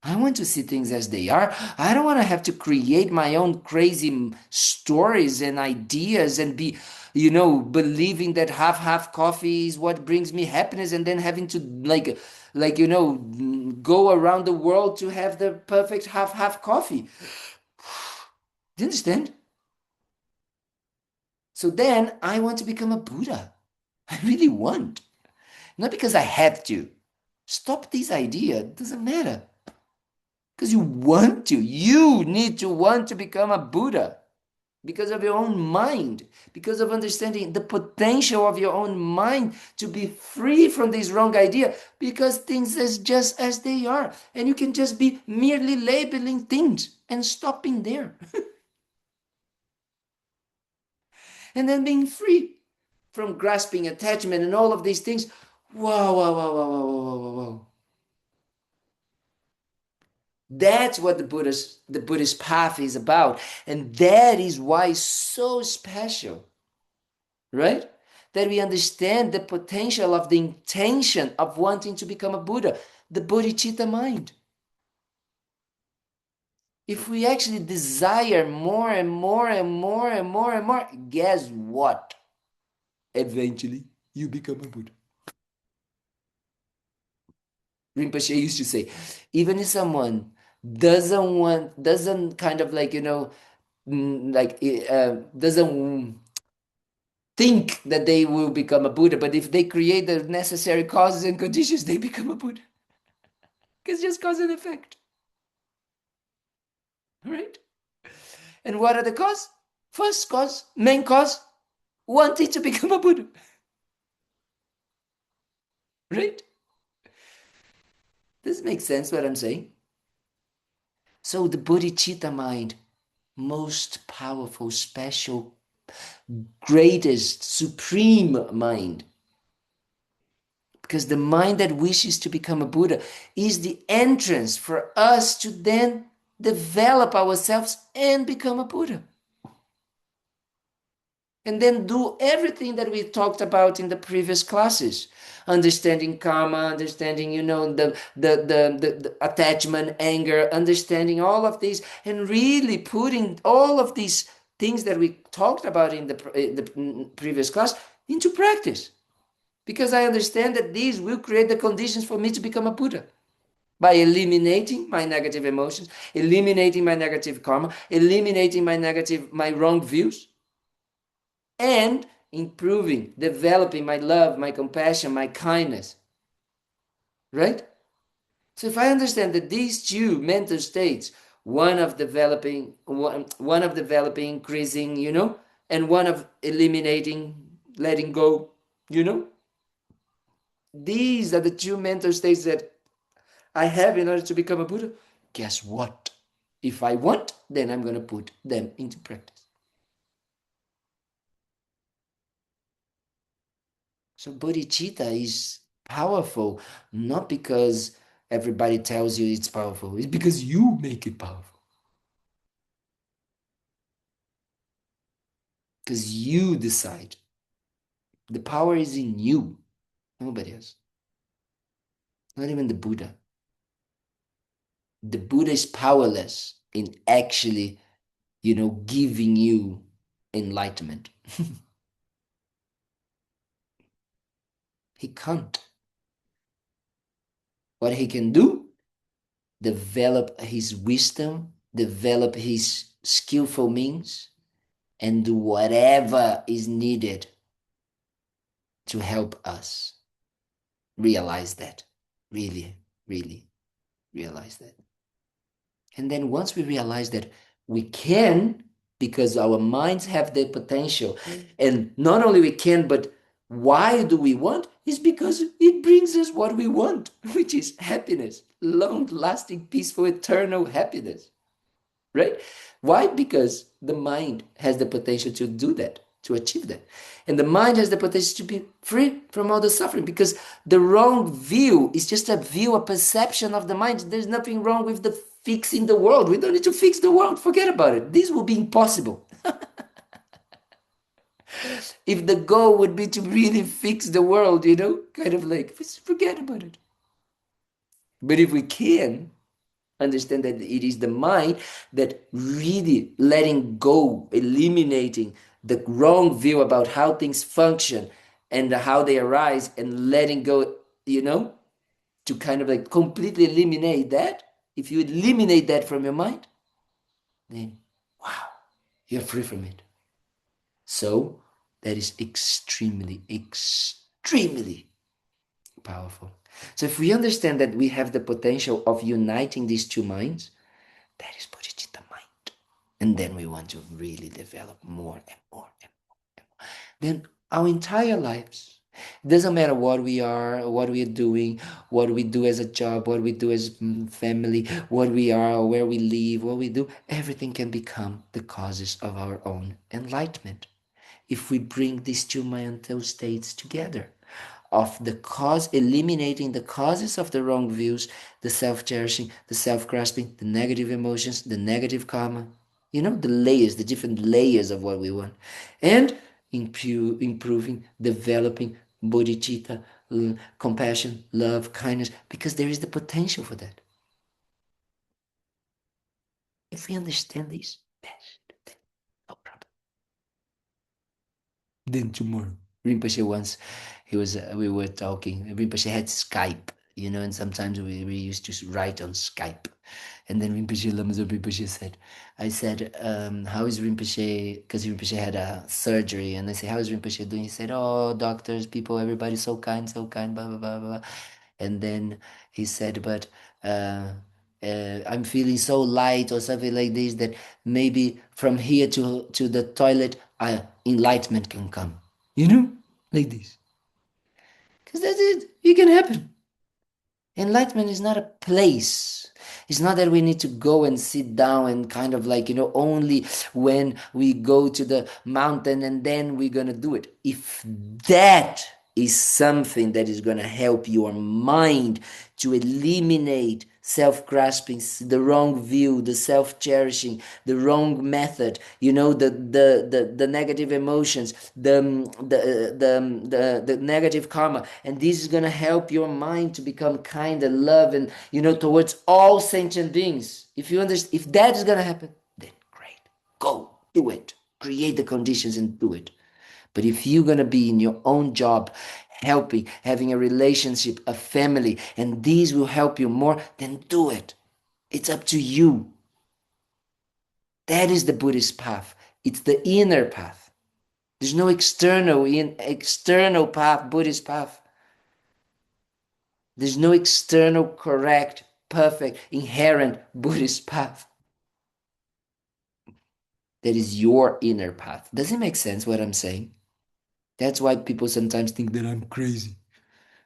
I want to see things as they are. I don't want to have to create my own crazy stories and ideas and be, believing that half coffee is what brings me happiness and then having to go around the world to have the perfect half coffee. Do you understand? So then I want to become a Buddha. I really want. Not because I have to. Stop this idea. It doesn't matter. Because you want to. You need to want to become a Buddha because of your own mind, because of understanding the potential of your own mind to be free from this wrong idea, because things is just as they are. And you can just be merely labeling things and stopping there. And then being free from grasping attachment and all of these things. Wow, wow, wow, wow, wow, wow, wow, wow. That's what the Buddhist path is about. And that is why it's so special, right? That we understand the potential of the intention of wanting to become a Buddha, the bodhicitta mind. If we actually desire more and more and more and more and more, guess what? Eventually, you become a Buddha. Rinpoche used to say, even if someone doesn't kind of doesn't think that they will become a Buddha, but if they create the necessary causes and conditions, they become a Buddha. It's just cause and effect. Right? And what are the cause? First cause, main cause, wanting to become a Buddha. Right? This makes sense what I'm saying. So the bodhicitta mind, most powerful, special, greatest, supreme mind. Because the mind that wishes to become a Buddha is the entrance for us to then develop ourselves and become a Buddha. And then do everything that we talked about in the previous classes. Understanding karma, understanding, the attachment, anger, understanding all of these, and really putting all of these things that we talked about in the previous class into practice. Because I understand that these will create the conditions for me to become a Buddha. By eliminating my negative emotions, eliminating my negative karma, eliminating my wrong views, and improving, developing my love, my compassion, my kindness. Right? So if I understand that these two mental states, one of developing, increasing, and one of eliminating, letting go, these are the two mental states that I have in order to become a Buddha. Guess what? If I want, then I'm going to put them into practice. So bodhicitta is powerful, not because everybody tells you it's powerful. It's because you make it powerful. Because you decide. The power is in you, nobody else. Not even the Buddha. The Buddha is powerless in actually, giving you enlightenment. He can't. What he can do? Develop his wisdom, develop his skillful means, and do whatever is needed to help us realize that. Really, really realize that. And then once we realize that we can, because our minds have the potential, and not only we can, but why do we want? Is because it brings us what we want, which is happiness, long-lasting, peaceful, eternal happiness. Right? Why? Because the mind has the potential to do that, to achieve that. And the mind has the potential to be free from all the suffering, because the wrong view is just a view, a perception of the mind. There's nothing wrong with the fixing the world. We don't need to fix the world. Forget about it. This will be impossible. If the goal would be to really fix the world, kind of like, forget about it. But if we can, understand that it is the mind that really letting go, eliminating the wrong view about how things function and how they arise, and letting go, to kind of like completely eliminate that. If you eliminate that from your mind, then wow, you're free from it. So that is extremely, extremely powerful. So if we understand that we have the potential of uniting these two minds, that is bodhicitta mind. And then we want to really develop more and more and more and more. Then our entire lives, it doesn't matter what we are, what we are doing, what we do as a job, what we do as family, what we are, where we live, what we do, everything can become the causes of our own enlightenment. If we bring these two mental states together, of the cause, eliminating the causes of the wrong views, the self-cherishing, the self-grasping, the negative emotions, the negative karma, the layers, the different layers of what we want, and improving, developing bodhicitta, compassion, love, kindness, because there is the potential for that. If we understand this, no problem. Then tomorrow, Rinpoche once, we were talking, Rinpoche had Skype and sometimes we used to write on Skype. And then Rinpoche, Lamazo Rinpoche said, I said, how is Rinpoche, because Rinpoche had a surgery, and I said, how is Rinpoche doing? He said, oh, doctors, people, everybody's so kind, blah, blah, blah, blah. And then he said, but I'm feeling so light or something like this that maybe from here to the toilet, enlightenment can come. Like this. Because that's it. It can happen. Enlightenment is not a place. It's not that we need to go and sit down and kind of like, only when we go to the mountain and then we're going to do it. If that is something that is going to help your mind to eliminate self-grasping, the wrong view, the self-cherishing, the wrong method, the negative emotions, the negative karma, and this is going to help your mind to become kind and love and towards all sentient beings. If you understand, if that is going to happen, then great, go do it, create the conditions and do it. But if you're going to be in your own job, helping, having a relationship, a family, and these will help you more, then do it. It's up to you. That is the Buddhist path. It's the inner path. There's no external path, Buddhist path. There's no external, correct, perfect, inherent Buddhist path. That is your inner path. Does it make sense what I'm saying? That's why people sometimes think that I'm crazy,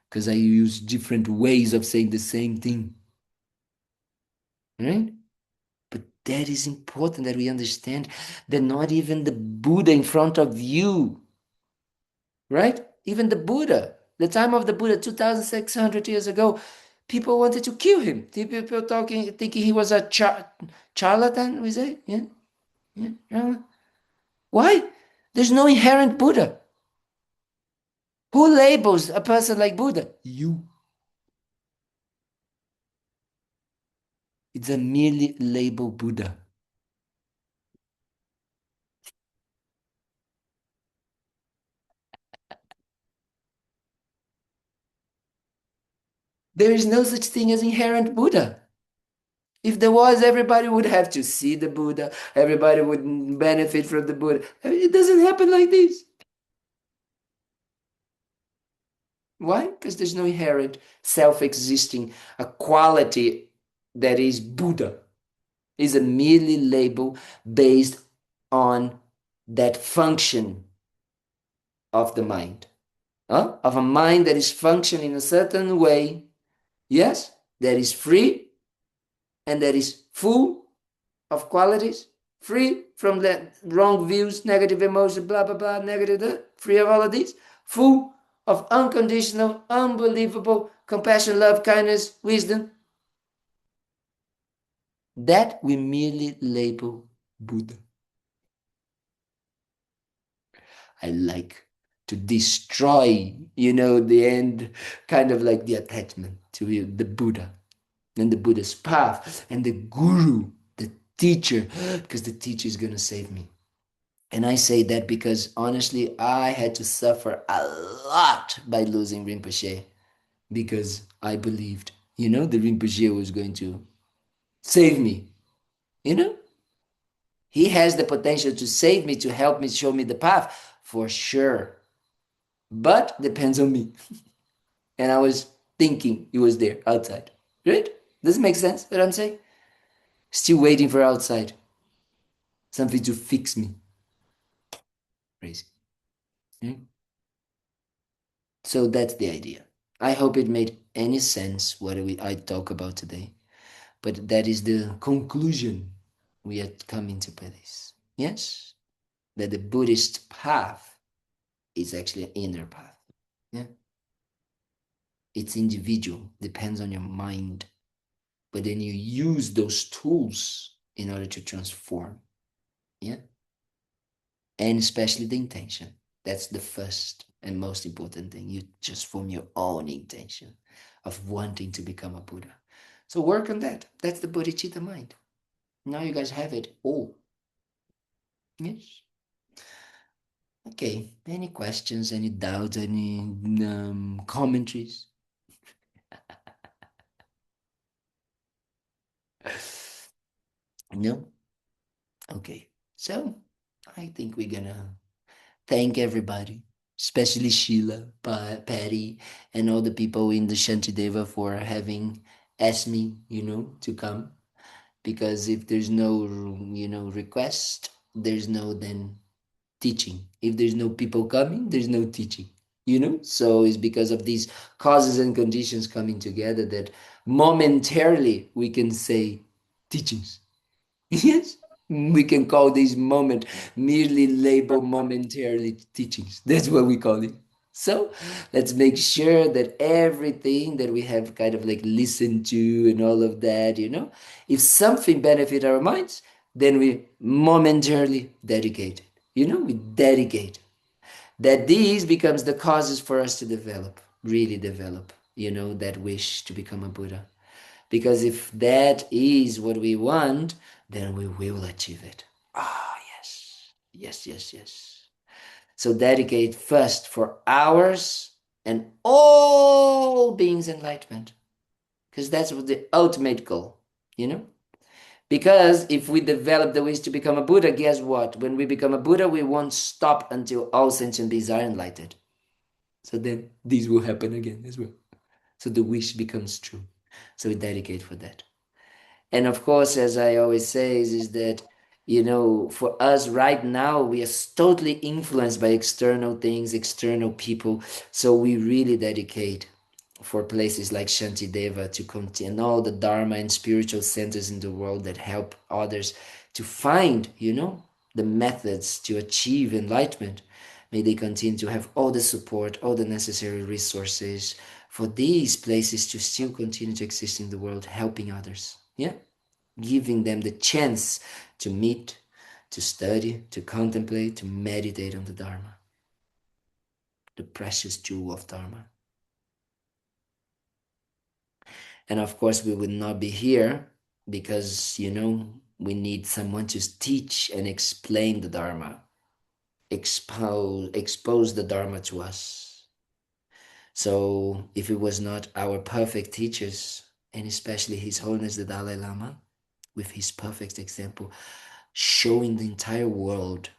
because I use different ways of saying the same thing. Right? But that is important that we understand that not even the Buddha in front of you, right? Even the Buddha, the time of the Buddha, 2,600 years ago, people wanted to kill him. People thinking he was a charlatan, we say? Yeah. Why? There's no inherent Buddha. Who labels a person like Buddha? You. It's a merely label Buddha. There is no such thing as inherent Buddha. If there was, everybody would have to see the Buddha. Everybody would benefit from the Buddha. It doesn't happen like this. Why? Because there's no inherent self-existing a quality that is Buddha. It's a merely label based on that function of the mind. Of a mind that is functioning in a certain way, yes, that is free and that is full of qualities, free from the wrong views, negative emotions, blah, blah, blah, negative, free of all of these, full of unconditional, unbelievable compassion, love, kindness, wisdom. That we merely label Buddha. I like to destroy, the end, kind of like the attachment to the Buddha and the Buddha's path and the guru, the teacher, because the teacher is going to save me. And I say that because honestly, I had to suffer a lot by losing Rinpoche because I believed, the Rinpoche was going to save me. He has the potential to save me, to help me, show me the path, for sure. But depends on me. And I was thinking he was there, outside. Right? Does it make sense what I'm saying? Still waiting for outside. Something to fix me. Crazy. So that's the idea. I hope it made any sense what I talk about today. But that is the conclusion we are coming to this. Yes? That the Buddhist path is actually an inner path. Yeah? It's individual, depends on your mind. But then you use those tools in order to transform. Yeah? And especially the intention. That's the first and most important thing. You just form your own intention of wanting to become a Buddha. So work on that. That's the bodhicitta mind. Now you guys have it all. Yes. Okay. Any questions, any doubts, any commentaries? No? Okay. So I think we're gonna thank everybody, especially Sheila, Patty, and all the people in the Shantideva for having asked me, to come. Because if there's no, request, there's no then teaching. If there's no people coming, there's no teaching. So it's because of these causes and conditions coming together that momentarily we can say teachings. Yes, we can call this moment merely label momentarily teachings. That's what we call it. So let's make sure that everything that we have kind of like listened to and all of that, if something benefit our minds, then we momentarily dedicate it. We dedicate that these becomes the causes for us to develop, really develop, that wish to become a Buddha. Because if that is what we want, then we will achieve it. Ah, yes. Yes, yes, yes. So dedicate first for ours and all beings' enlightenment. Because that's the ultimate goal, you know? Because if we develop the wish to become a Buddha, guess what? When we become a Buddha, we won't stop until all sentient beings are enlightened. So then this will happen again as well. So the wish becomes true. So we dedicate for that. And of course, as I always say, is that, for us right now, we are totally influenced by external things, external people. So we really dedicate for places like Shantideva to continue, and all the Dharma and spiritual centers in the world that help others to find, the methods to achieve enlightenment. May they continue to have all the support, all the necessary resources for these places to still continue to exist in the world, helping others. Yeah? Giving them the chance to meet, to study, to contemplate, to meditate on the Dharma, the precious jewel of Dharma. And of course, we would not be here because, we need someone to teach and explain the Dharma, expose the Dharma to us. So if it was not our perfect teachers, and especially His Holiness the Dalai Lama, with his perfect example, showing the entire world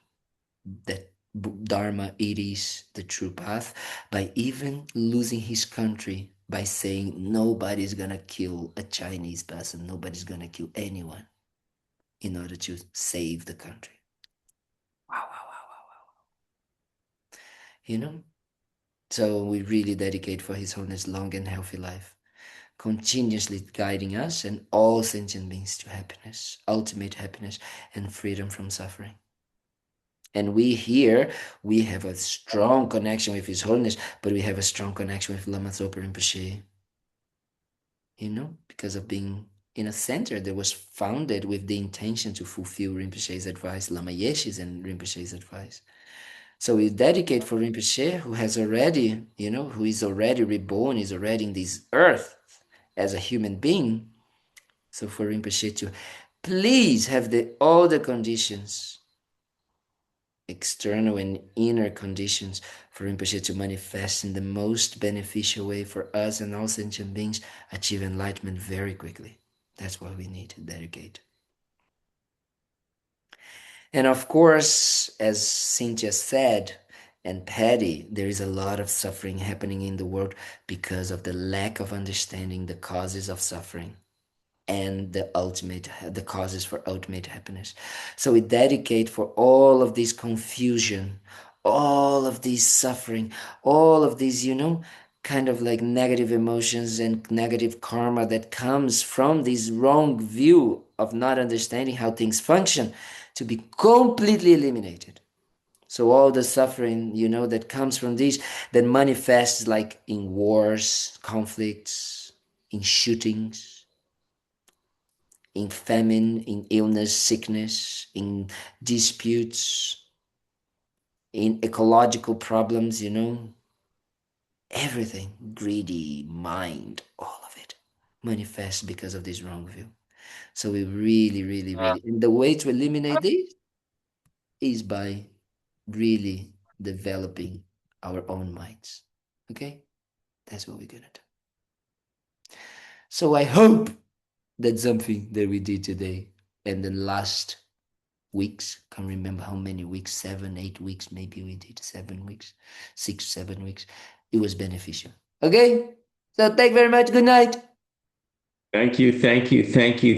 that Dharma it is the true path, by even losing his country, by saying nobody's gonna kill a Chinese person, nobody's gonna kill anyone in order to save the country. Wow, wow, wow, wow, wow. So we really dedicate for His Holiness long and healthy life, continuously guiding us and all sentient beings to happiness, ultimate happiness, and freedom from suffering. And we here, we have a strong connection with His Holiness, but we have a strong connection with Lama Zopa Rinpoche, because of being in a center that was founded with the intention to fulfill Rinpoche's advice, Lama Yeshe's and Rinpoche's advice. So we dedicate for Rinpoche, who has already, who is already reborn, is already in this earth as a human being. So for Rinpoche to please have all the conditions, external and inner conditions, for Rinpoche to manifest in the most beneficial way for us and all sentient beings, achieve enlightenment very quickly. That's what we need to dedicate. And of course, as Cynthia said, and Patty, there is a lot of suffering happening in the world because of the lack of understanding the causes of suffering and the causes for ultimate happiness. So we dedicate for all of this confusion, all of this suffering, all of these, kind of like negative emotions and negative karma that comes from this wrong view of not understanding how things function, to be completely eliminated. So all the suffering, that comes from this, that manifests like in wars, conflicts, in shootings, in famine, in illness, sickness, in disputes, in ecological problems, everything, greedy mind, all of it manifests because of this wrong view. So we really, really, really, and the way to eliminate this is by really developing our own minds. Okay? That's what we're gonna do. So I hope that something that we did today And the last weeks, can't remember how many weeks, 7, 8 weeks, maybe we did 7 weeks, 6, 7 weeks. It was beneficial. Okay, so thank you very much. Good night. Thank you.